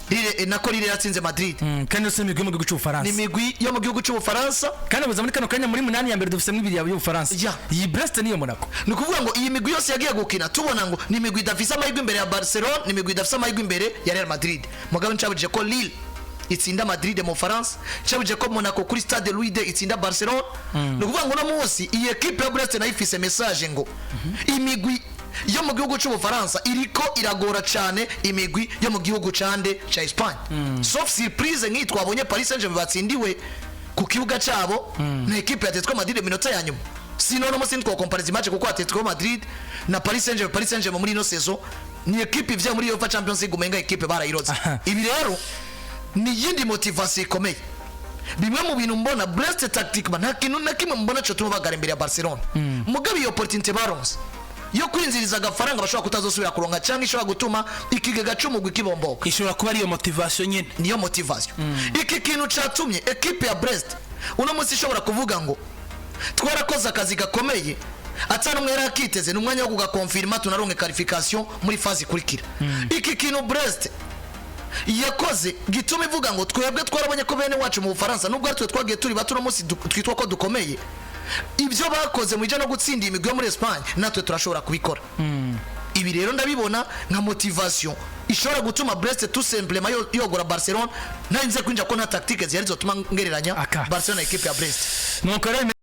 Lille nako Lille yaratsinze Madrid. Kandi yose imigwi mu gihugu cy'u Faransa, ni imigwi yo mu gihugu cy'u Faransa. Kandi buza muri kano kanya muri 8 ya mbere dufise mwibiri y'u Faransa. Iyi Brest niyo Monaco. Ni kuvuga ngo iyi migwi yose yagiye gukina tubona ngo ni imigwi idafise amahirwe imbere ya Barcelona, ni imigwi idafise amahirwe imbere ya Real Madrid. Mugabe ncabuje ko Lille itsinda Madrid mu France, ncabuje ko Monaco kuri Stade Louis II itsinda Barcelona. Ni kuvuga ngo no munsi iyi equipe ya Brest na ifise message ngo imigwi yo mu gihugu cy'u Faransa iriko iragora cyane imigwi yo mu gihugu cande cha Espagne. Sauf surprise nk'i twabonye Paris Saint-Germain batsindiwe ku kibuga cyabo na equipe ya Atletico Madrid minota ya nyuma. Sino no musi ntwa compare match kuko Atletico Madrid na Paris Saint-Germain muri no saison ni equipe ivya muri UEFA Champions League umenga equipe barayiroza. Ibi rero ni yindi motivation ikomeye. Bimwe mu bintu mbona Brest tactique nta kintu na kimwe mbona cyo tubagara imbere ya Barcelona. Mugabe iyo opportunity baronse yo kwinziriza agafaranga bashobora kutazosubira kuronka cyangwa ishobora gutuma ikigega cy'umugwi kibomboka. Ishobora kuba ariyo motivation nyene, niyo motivation. Iki kintu catumye equipe ya Brest uno munsi ishobora kuvuga ngo twarakoze akazi gakomeye atana umwe yarakiteze n'umwanya wo kugakonfirma tunaronke qualification muri phase ikurikira. Iki kintu Brest yakoze gituma ivuga ngo twebwe twarabonye ko bene wacu mu Faransa nubwo ari twe twagiye turi bato no munsi twitwa ko dukomeye. Ibyo bakoze mu no gutsinda imigwi yo muri Espagne natwe turashobora kubikora. Ibi rero ndabibona nka motivation ishobora gutuma Brest tout simplement yogora Barcelona, ntarinze kwinja ko nta tactique ziyari zotuma ngereranya Barcelona equipe ya Brest. Nuko